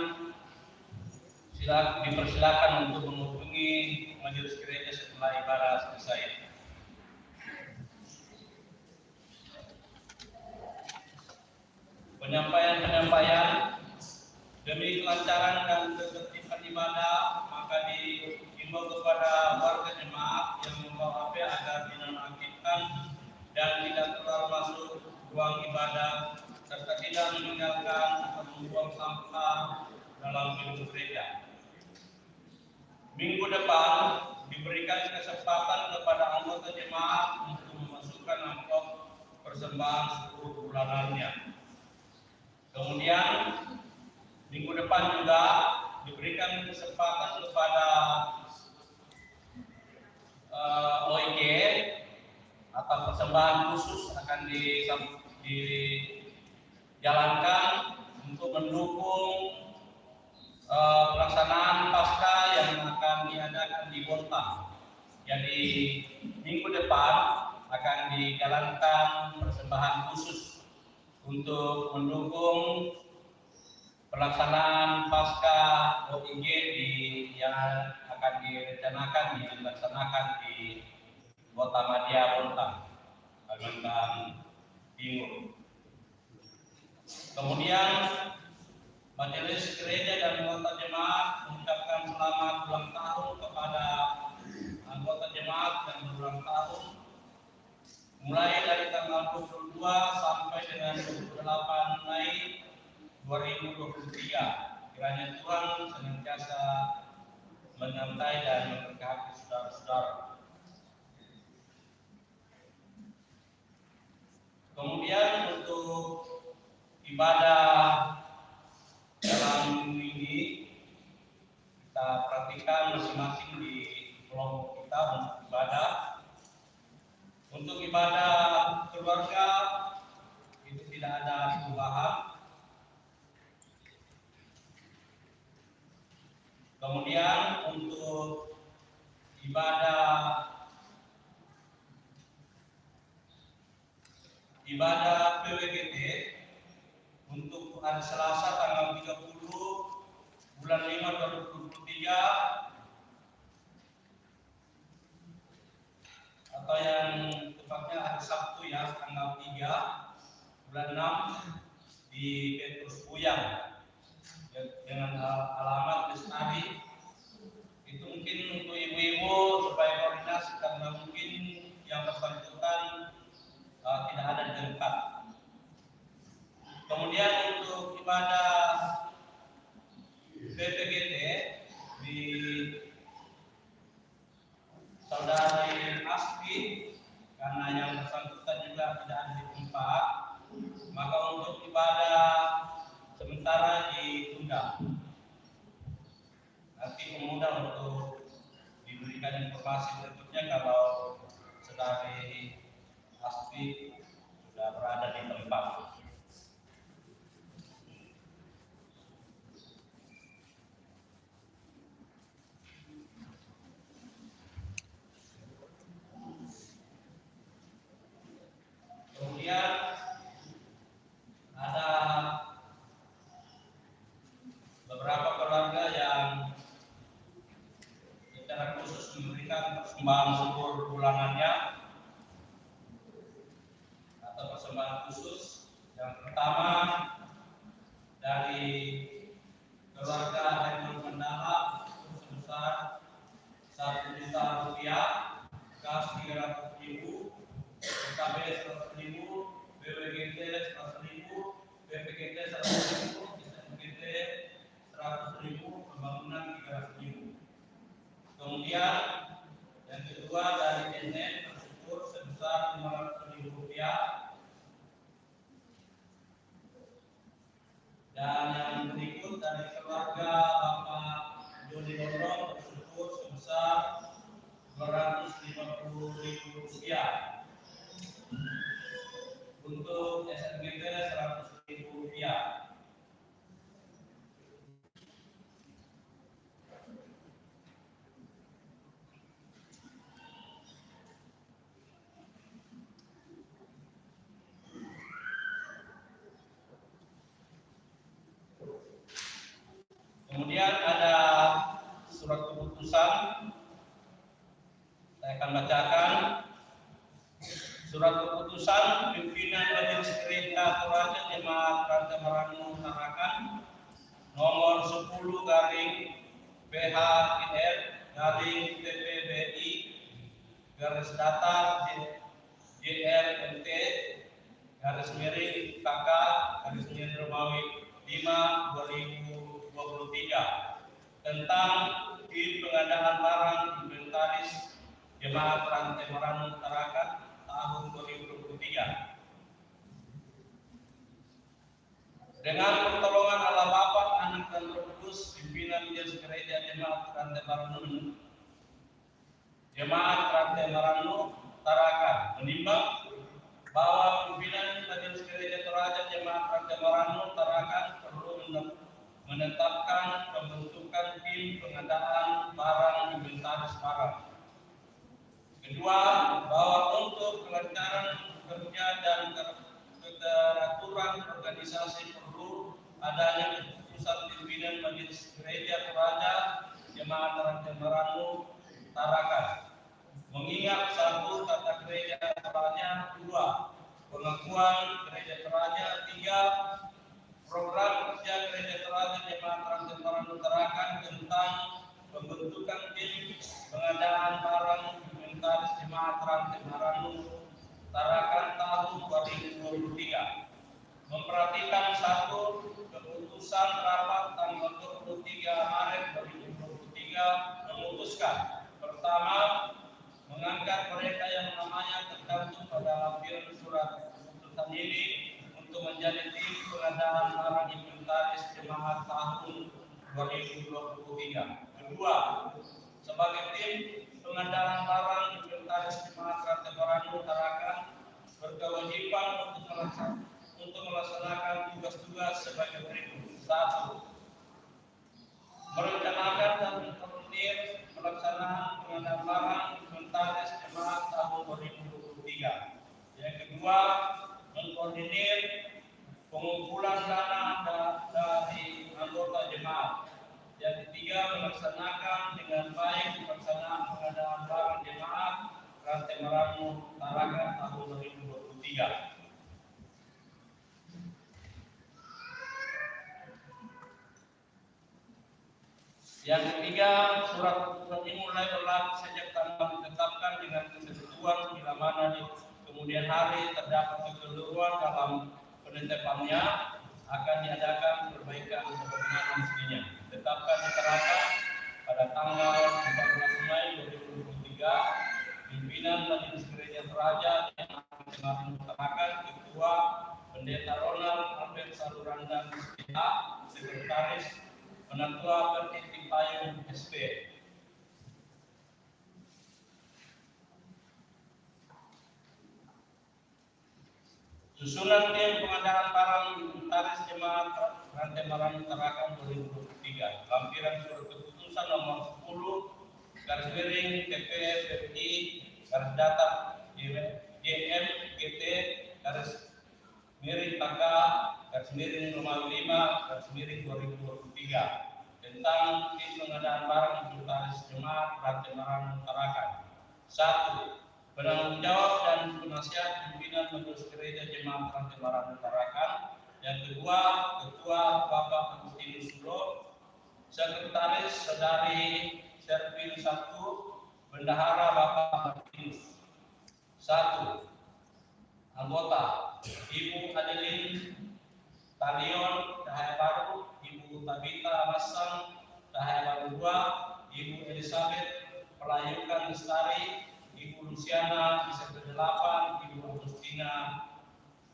dipersilakan untuk menghubungi majelis gereja setelah ibadah selesai. Penyampaian demi kelancaran dan ketertiban ibadah, maka diimbau kepada warga jemaat yang membawa HP agar dinonaktifkan dan tidak keluar masuk ruang ibadah serta tidak meninggalkan atau membuang sampah dalam gedung gereja. Minggu depan diberikan kesempatan kepada anggota jemaat untuk memasukkan amplop persembahan 10 bulanannya. Kemudian minggu depan juga diberikan kesempatan kepada OIG atau persembahan khusus akan dijalankan untuk mendukung pelaksanaan Paskah yang akan diadakan di Bontang. Jadi minggu depan akan dijalankan persembahan khusus untuk mendukung pelaksanaan Paskah OIG yang akan dilaksanakan di Kota Madia Bontang, Kalimantan Timur. Kemudian Majelis Gereja dan anggota jemaat mengucapkan selamat ulang tahun kepada anggota jemaat yang berulang tahun mulai dari tanggal 22 sampai dengan 28 Mei 2023. Kiranya Tuhan senantiasa menyertai dan memberkati saudara-saudara. Kemudian untuk ibadah dalam minggu ini, kita perhatikan masing-masing di kelompok kita untuk ibadah. Untuk ibadah keluarga itu tidak ada perubahan. Kemudian untuk ibadah PWGT untuk hari Selasa tanggal 30 bulan 5 2023 atau yang tepatnya hari Sabtu ya, tanggal 3 bulan 6 di Petrus Puyang dengan alamat Lestari. Itu mungkin untuk ibu-ibu supaya koordinasi karena mungkin yang bersangkutan tidak ada di tempat. Kemudian untuk ibadah PPGT di Saudari Aspi, karena yang bersangkutan juga tidak ada di tempat, maka untuk ibadah sementara ditunda. Nanti memudahkan untuk diberikan informasi berikutnya kalau Saudari Aspi sudah berada di tempat. Kemudian ada beberapa keluarga yang secara khusus memberikan persembahan syukur bulanannya atau persembahan khusus. Yang pertama dari keluarga Hairul Mandala sebesar Rp1 juta, kas 300.000, PKB 100.000, BPGT 100.000, BPGT 100.000, SMGT 100.000, pembangunan 300.000. Kemudian yang kedua dari NN bersyukur sebesar Rp500.000. Dan yang berikut dari keluarga Bapak Joni Dondong bersyukur sebesar Rp250.000. untuk SNGT Rp100.000. Kemudian ada surat keputusan, saya akan bacakan. Surat keputusan pimpinan Majelis Gereja Toraja Jemaat Rantai Marannu Tarakan nomor 10/PHIR/PPBI garis datar JRMT garis miring KK garis miring Romawi 5/2023 tentang pengadaan barang inventaris Jemaat Rantai Marannu Tarakan tahun 2023. Dengan pertolongan Allah Bapa, Anak dan Roh Kudus, pimpinan Majelis Gereja Jemaat Rantai Marannu Tarakan menimbang bahwa pimpinan Majelis Gereja Toraja Jemaat Rantai Marannu Tarakan perlu menetapkan pembentukan tim pengadaan barang inventaris barang. Kedua, bahwa untuk kelancaran kerja dan keteraturan organisasi perlu adanya keputusan pimpinan Majelis Gereja Toraja Jemaat Rantai Marannu Tarakan. Mengingat 1. Tata Gereja Toraja, 2. Pengakuan Gereja Toraja, 3. Program kerja Gereja Toraja Jemaat Rantai Marannu Tarakan tentang pembentukan tim pengadaan barang inventaris Jemaat Rantai Marannu Tarakan tahun 2023. Memperhatikan 1. Keputusan rapat tanggal 23 Maret 2023 memutuskan: pertama, mengangkat mereka yang namanya tercantum pada lampiran surat keputusan ini untuk menjadi tim pengadaan barang inventaris Jemaat tahun 2023. Kedua, sebagai tim pengadaan barang inventaris Jemaat Rantai Marannu Tarakan berkewajiban untuk melaksanakan tugas-tugas sebagai berikut. 1. Merencanakan dan mengkoordinir pelaksanaan pengadaan barang inventaris Jemaat tahun 2023. Yang kedua, mengkoordinir pengumpulan dana dari anggota jemaat. Yang ketiga, melaksanakan dengan baik pelaksanaan pengadaan barang Jemaat Rantai Marannu Tarakan tahun 2023. Yang ketiga, surat keputusan ini mulai berlaku sejak tanggal ditetapkan dengan ketentuan bila mana di kemudian hari terdapat kekeliruan dalam penetapannya akan diadakan perbaikan sebagaimana mestinya. Tetapkan diterapkan pada tanggal 14 Mei 2023. Pimpinan Majelis Gereja Toraja yang akan Tarakan, Ketua Pendeta Ronald Albert Salurandan SPH, Sekretaris Penatua Pertiti Payung SP. Susunan tim pengadaan barang inventaris Jemaat Rantai Marannu Tarakan 2023. Lampiran surat keputusan nomor 10/PPBI garis datar JMGT garis miring KK garis miring Romawi 5 garis miring 2023 tentang tim pengadaan barang inventaris Jemaat Rantai Marannu Tarakan. 1. Penanggung jawab dan penasihat pimpinan Majelis Gereja Jemaat Rantai Marannu Tarakan. Yang kedua, Ketua Bapak Agustinus Sulo, Sekretaris Saudari Servil 1, Bendahara Bapak Agustinus. 1. Anggota Ibu Adeline Talion Cahaya Baru, Ibu Tabita Masang Cahaya Baru 2, Ibu Elizabeth Pelayukan Lestari, Ibu Luciana Bisa 8, Ibu Agustina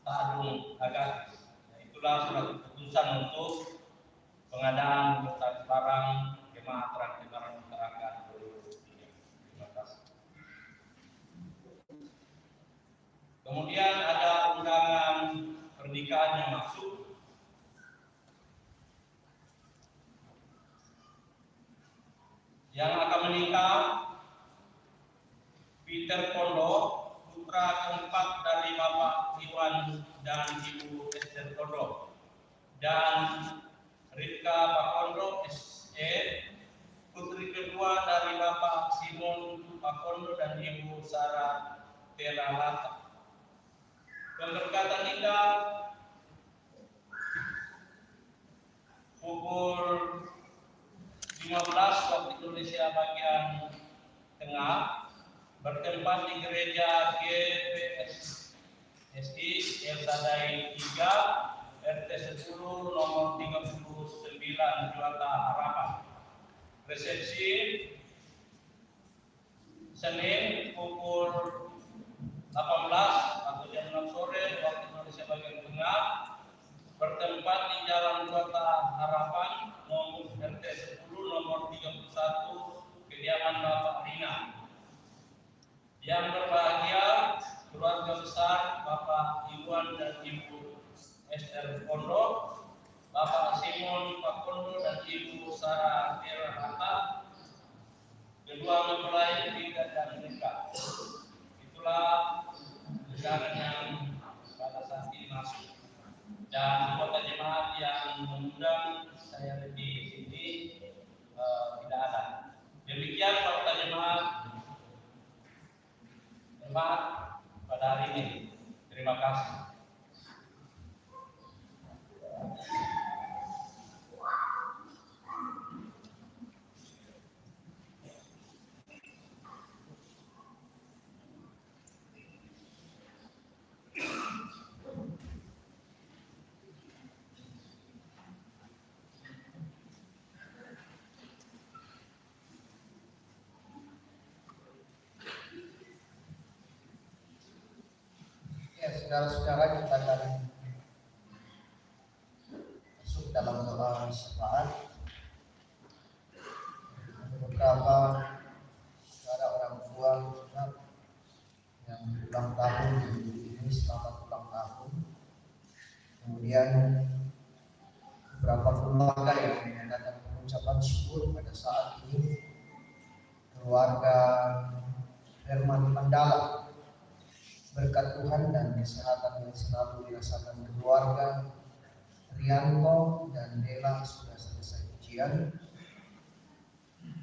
Tadung Agatis. Itulah surat keputusan untuk pengadaan inventaris barang Jemaat Rantai Marannu Tarakan 2023. Terima kasih. Kemudian ada undangan nikahnya masuk, yang akan menikah Peter Kondo, putra keempat dari Bapak Iwan dan Ibu Esther Kondo, dan Rika Pakondo SE, putri kedua dari Bapak Simon Pakondo dan Ibu Sarah Teralata. Pemberkatan nikah pukul 15 waktu Indonesia bagian tengah bertempat di gereja GPSI El Sadai 3 RT 10 nomor 39 Juanda Harapan. Resepsi Senin pukul 18 atau jam 6 sore waktu Indonesia bagian tengah bertempat di Jalan Juanda Harapan nomor RT 10 nomor 31 kediaman Bapak Rina. Yang berbahagia keluarga besar Bapak Iwan dan Ibu Esther Kondo, Bapak Simon Pakondo dan Ibu Sarah Terahata, kedua mempelai Rika dan Rika. Itulah undangan yang pada saat ini masuk. Dan anggota jemaat yang mengundang saya di sini tidak ada. Demikian anggota jemaat pada hari ini. Terima kasih. Ya, saudara-saudara, kita akan masuk dalam doa syafaat. Beberapa saudara orang tua yang ulang tahun ini, selamat ulang tahun. Kemudian beberapa keluarga yang mengadakan pengucapan syukur pada saat ini, keluarga Herman Mandala. Berkat Tuhan dan kesehatan yang selalu dirasakan keluarga Rianto dan Dela sudah selesai ujian.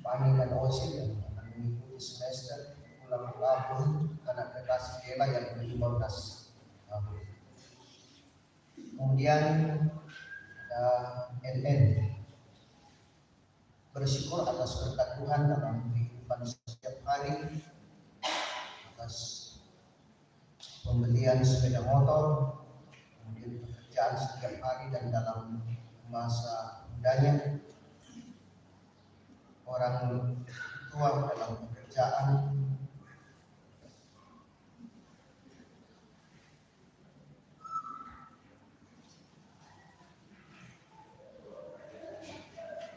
Pani dan Osil yang akan mengikuti semester ulang tahun anak kekasih Dela yang ke-15 tahun. Kemudian ada NN. Bersyukur atas berkat Tuhan dalam kehidupan setiap hari, atas pembelian sepeda motor, kemudian pekerjaan setiap hari dan dalam masa mudanya, orang tua dalam pekerjaan,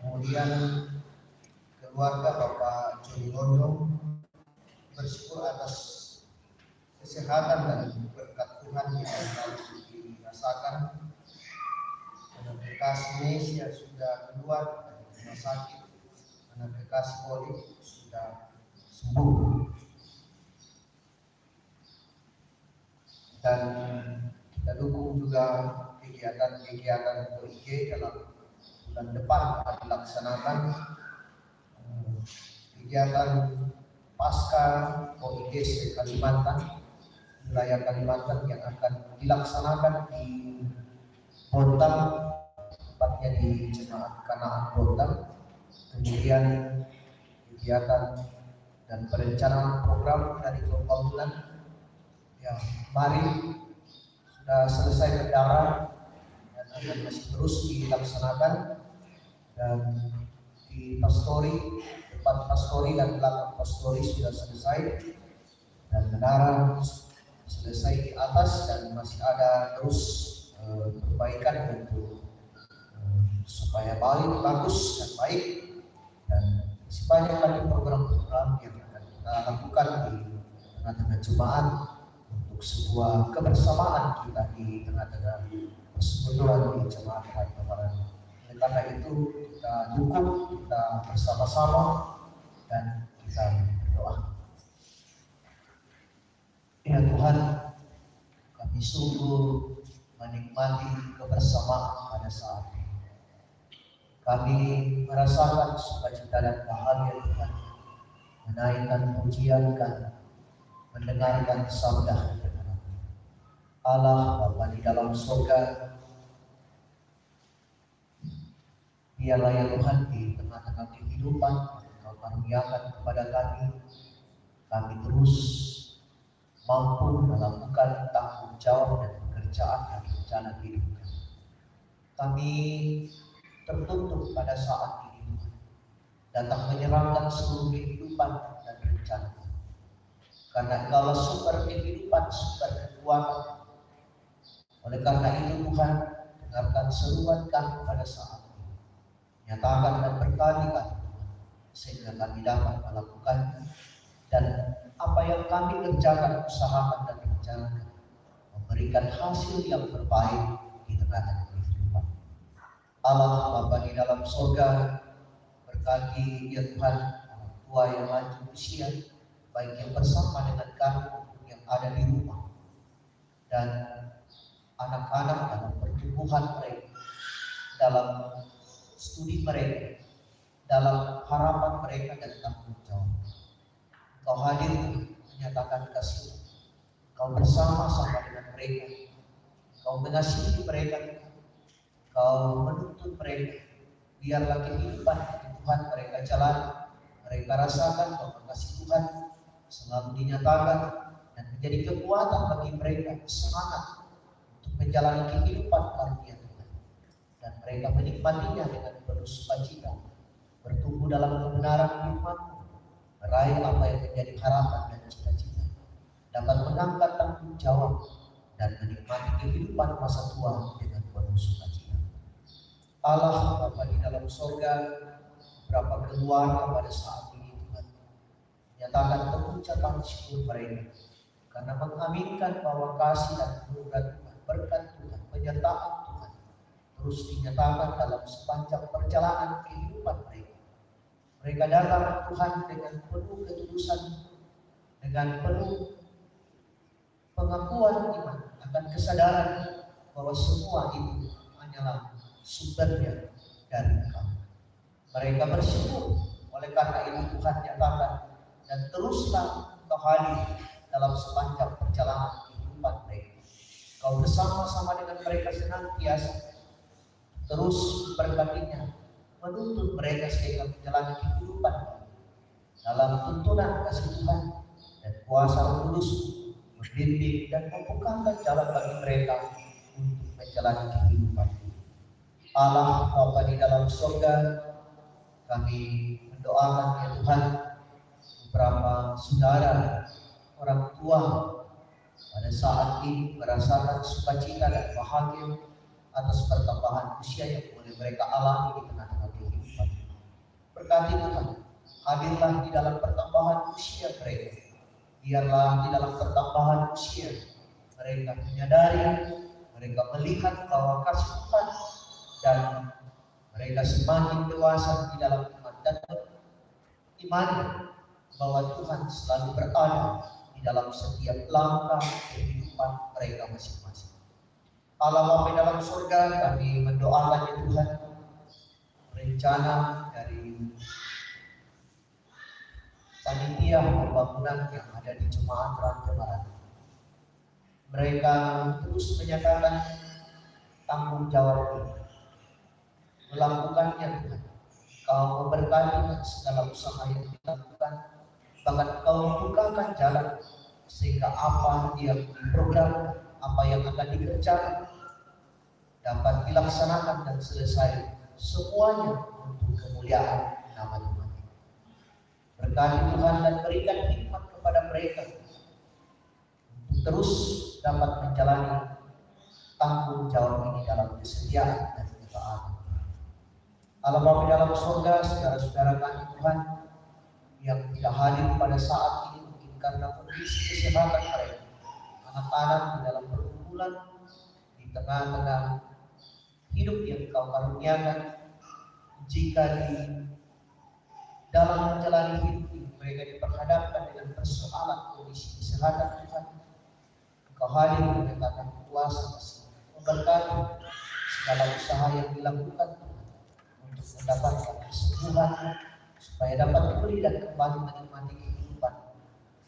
kemudian keluarga Bapak Joni Londo bersyukur atas kesehatan dan berkat Tuhan yang selalu dirasakan. Anak kekasih Indonesia sudah keluar dari rumah sakit, anak kekasih Poli sudah sembuh. Dan kita dukung juga kegiatan-kegiatan OIG dalam bulan depan akan dilaksanakan kegiatan pasca OIG Kalimantan, wilayah Kalimantan yang akan dilaksanakan di Bontang, tepatnya di Jemaat Kanaan Bontang. Kemudian kegiatan dan perencanaan program dari pembangunan yang kemarin sudah selesai mendarat dan akan masih terus dilaksanakan. Dan di Pastori, depan Pastori dan belakang Pastori sudah selesai, dan menara selesai di atas dan masih ada terus perbaikan untuk supaya bagus dan baik. Dan masih banyak lagi program-program yang akan kita lakukan di tengah-tengah jemaat untuk sebuah sebuah kebersamaan kita di tengah-tengah persekutuan di jemaat Rakyat. Oleh karena itu kita dukung, kita bersama-sama dan kita berdoa. Ya Tuhan, kami sungguh menikmati kebersamaan pada saat ini. Kami merasakan sukacita dan bahagia Tuhan, menaikkan pujian kami, mendengarkan sabda Allah Bapa di dalam surga. Biarlah ya Tuhan di tengah-tengah kehidupan Engkau karuniakan kepada kami terus mampu melakukan tanggung jawab dan pekerjaan dan rencana hidup kami. Kami tertutup pada saat ini Tuhan, datang menyerahkan seluruh kehidupan dan rencana kami. Karena Engkaulah sumber kehidupan, sumber kekuatan. Oleh karena itu Tuhan, dengarkan seruan kami pada saat ini. Nyatakan dan berkati kami sehingga kami dapat melakukan dan apa yang kami kerjakan, usahakan dan rencanakan memberikan hasil yang terbaik di tengah-tengah kehidupan. Allah Bapa di dalam surga, berkati ya Tuhan orang tua yang lanjut usia, baik yang bersama dengan kami maupun yang ada di rumah, dan anak-anak dalam pertumbuhan mereka, dalam studi mereka, dalam harapan mereka dan tanggung jawab. Kau hadir menyatakan kasih, Kau bersama-sama dengan mereka, Kau mengasihi mereka, Kau menuntun mereka. Biarlah kehidupan Tuhan mereka jalani, mereka rasakan bahwa kasih Tuhan selalu dinyatakan dan menjadi kekuatan bagi mereka, semangat untuk menjalani kehidupan karunia Tuhan, dan mereka menikmatinya dengan penuh sukacita, bertumbuh dalam kebenaran firman-Mu, meraih apa yang menjadi harapan dan cita-cita, dapat mengangkat tanggung jawab dan menikmati kehidupan masa tua dengan penuh sukacita. Allah Bapa di dalam surga, beberapa keluarga pada saat ini Tuhan menyatakan pengucapan syukur mereka karena mengaminkan bahwa kasih dan anugerah Tuhan, berkat Tuhan, penyertaan Tuhan terus dinyatakan dalam sepanjang perjalanan kehidupan mereka. Mereka datang Tuhan dengan penuh ketulusan, dengan penuh pengakuan iman akan kesadaran bahwa semua itu hanyalah sumbernya dari Engkau. Mereka bersyukur, oleh karena itu Tuhan nyatakan dan teruslah Engkau hadir dalam sepanjang perjalanan kehidupan mereka. Kau bersama-sama dengan mereka senantiasa terus berkatinya, menuntun mereka sehingga menjalani kehidupan dalam tuntunan kasih Tuhan dan kuasa Roh Kudus membimbing dan membukakan jalan bagi mereka untuk menjalani kehidupan. Allah Bapa di dalam surga, kami mendoakan ya Tuhan beberapa saudara, orang tua pada saat ini merasakan sukacita dan bahagia atas pertambahan usia yang boleh mereka alami di tengah-tengah kehidupan. Berkati Tuhan, hadirlah di dalam pertambahan usia mereka. Biarlah di dalam pertambahan usia mereka menyadari, mereka melihat bahwa kasih Tuhan dan mereka semakin dewasa di dalam iman dan iman bahwa Tuhan selalu berada di dalam setiap langkah kehidupan mereka masing-masing. Allah Bapa dalam surga, kami mendoakan ya Tuhan rencana dari panitia pembangunan yang ada di Jemaat Rancabaran. Mereka terus menyatakan tanggung jawab ini, melakukannya Tuhan. Kau memberkati segala usaha yang dilakukan, bahkan Kau bukakan jalan sehingga apa yang diprogram, apa yang akan dikerjakan dapat dilaksanakan dan selesai semuanya untuk kemuliaan nama Tuhan. Berkati Tuhan dan berikan hikmat kepada mereka untuk terus dapat menjalani tanggung jawab ini dalam kesetiaan dan ketaatan. Allah Bapa dalam surga, saudara-saudara kami Tuhan yang tidak hadir pada saat ini mungkin karena kondisi kesehatan mereka, anak-anak di dalam perkumpulan, di tengah-tengah hidup yang Kau karuniakan. Jika di dalam menjalani hidup ini mereka diperhadapkan dengan persoalan kondisi kesehatan Tuhan, Engkau hadir menyatakan kuasa kasih, memberkati segala usaha yang dilakukan untuk mendapatkan kesembuhan, supaya dapat pulih dan kembali menikmati kehidupan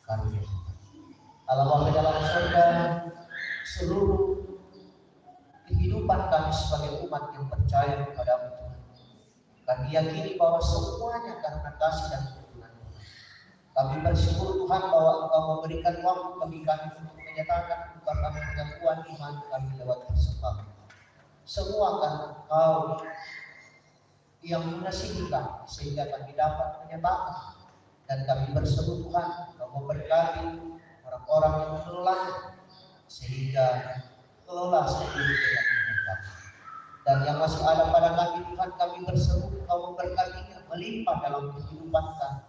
karunia. Allah Bapa dalam surga, seluruh kehidupan kami sebagai umat yang percaya kepada-Mu Tuhan, kami yakini bahwa semuanya karena kasih dan kebenaran. Kami bersyukur Tuhan bahwa Engkau memberikan waktu bagi kami untuk menyatakan ungkapan pengakuan iman kami lewat persembahan. Semua karena Engkau yang mengasihi kami sehingga kami dapat menyatakan, dan kami berseru Tuhan Engkau memberkati orang-orang yang mengelolanya sehingga kelola sendiri dengan benar. Dan yang masih ada pada kami Tuhan, kami berseru Engkau memberkatinya melimpah dalam kehidupan kami.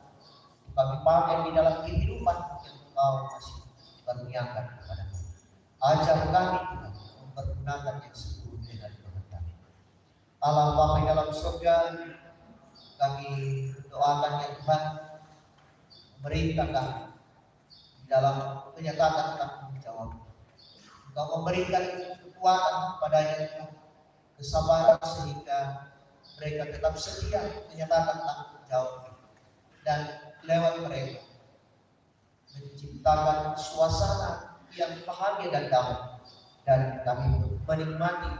Kami pakai di dalam kehidupan yang Engkau masih karuniakan kepada kami. Ajar kami Tuhan mempergunakan yang seluruh dengan kehendak. Allah Bapa dalam surga, kami doakan ya Tuhan, memerintah kami di dalam menyatakan tanggung jawab. Engkau memberikan kekuatan kepadanya Tuhan, kesabaran sehingga mereka tetap setia menyatakan tanggung jawab, dan lewat mereka menciptakan suasana yang bahagia dan damai, dan kami menikmati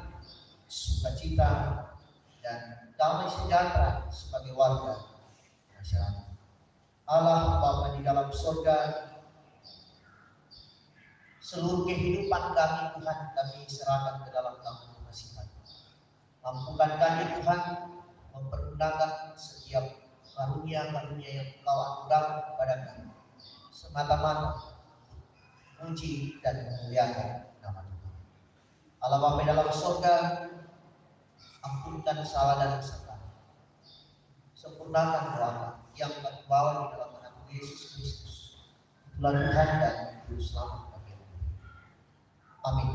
sukacita dan damai sejahtera sebagai warga masyarakat. Allah Bapa di dalam surga, seluruh kehidupan kami Tuhan kami serahkan ke dalam tangan kasih-Mu. Mampukan kami Tuhan mempergunakan setiap karunia-karunia yang Engkau anugerahkan kepada kami semata-mata puji dan memuliakan nama Tuhan. Allah Bapa dalam surga, ampunkan salah dan dosa kami. Sempurnakan doa yang kami bawa di dalam nama Yesus Kristus. Itulah Tuhan dan Juru Selamat kami. Amin.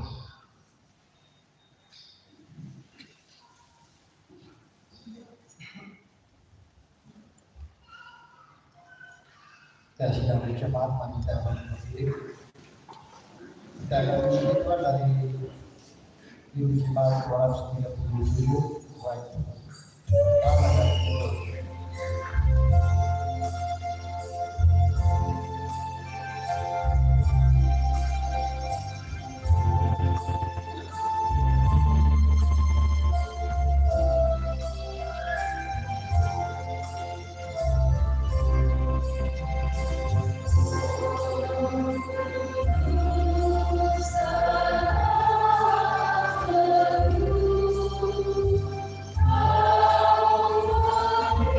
Kita sedang berjemaat wanita berdiri. Kita akan menyebutkan dari Ibu Jemaat 237 wajib. Pertama dan kedua. Oh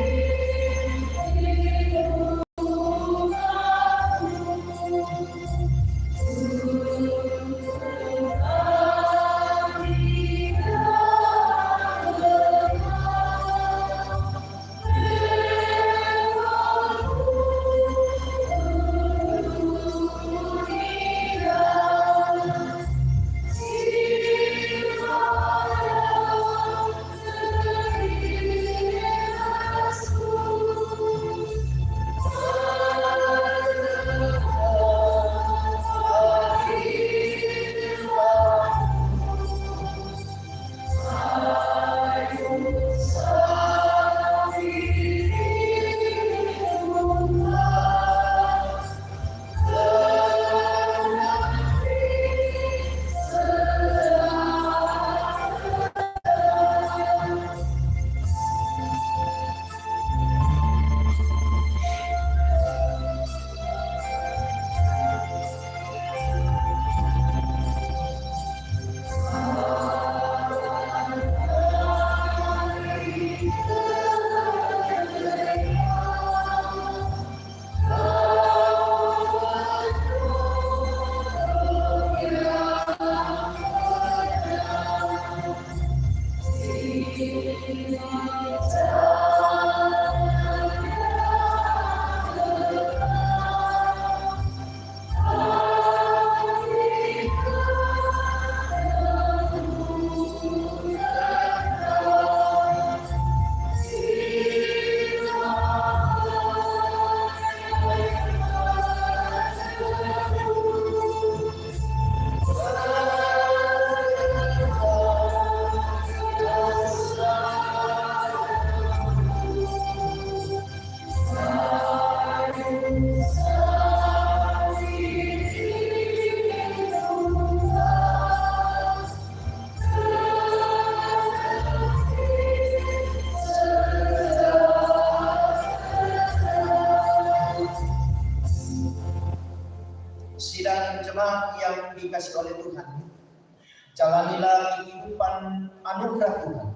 jalanilah kehidupan anugerah Tuhan.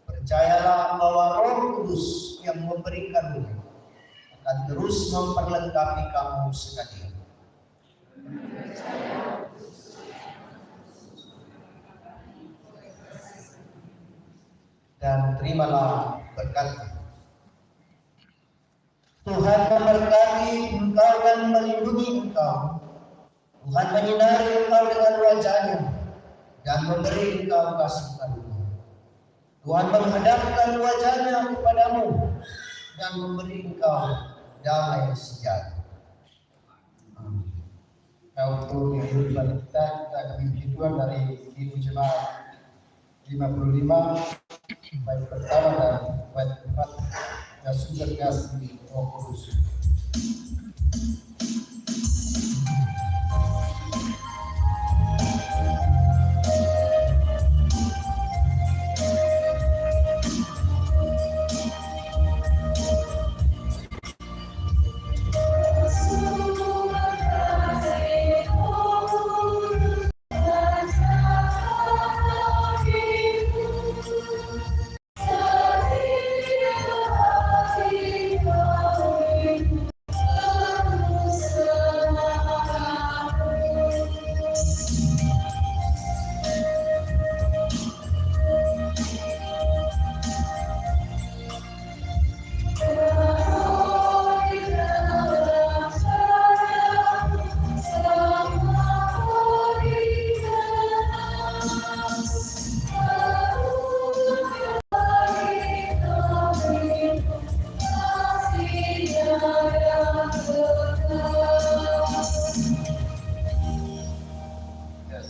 Percayalah bahwa Roh Kudus yang memberikan Tuhan akan terus memperlengkapi kamu sekalian. Dan terimalah berkat. Tuhan memberkati engkau dan melindungi engkau. Tuhan menyinari engkau dengan wajah-Nya dan memberi engkau kasih karunia. Tuhan menghadapkan wajah-Nya kepadamu dan memberi engkau damai sejahtera. Amin. Untuk kehidupan kita akan puji Tuhan dari Ibu Jemaat 55 bait pertama dan bait keempat, dan sumber kasih Roh Kudus.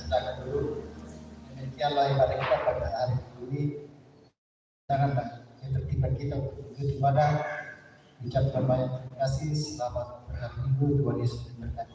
Silakan dulu. Demikianlah ibadah kita pada hari ini. Janganlah ketertiban kita untuk beribadah. Ucapkan banyak terima kasih. Selamat hari Minggu. Tuhan Yesus memberkati.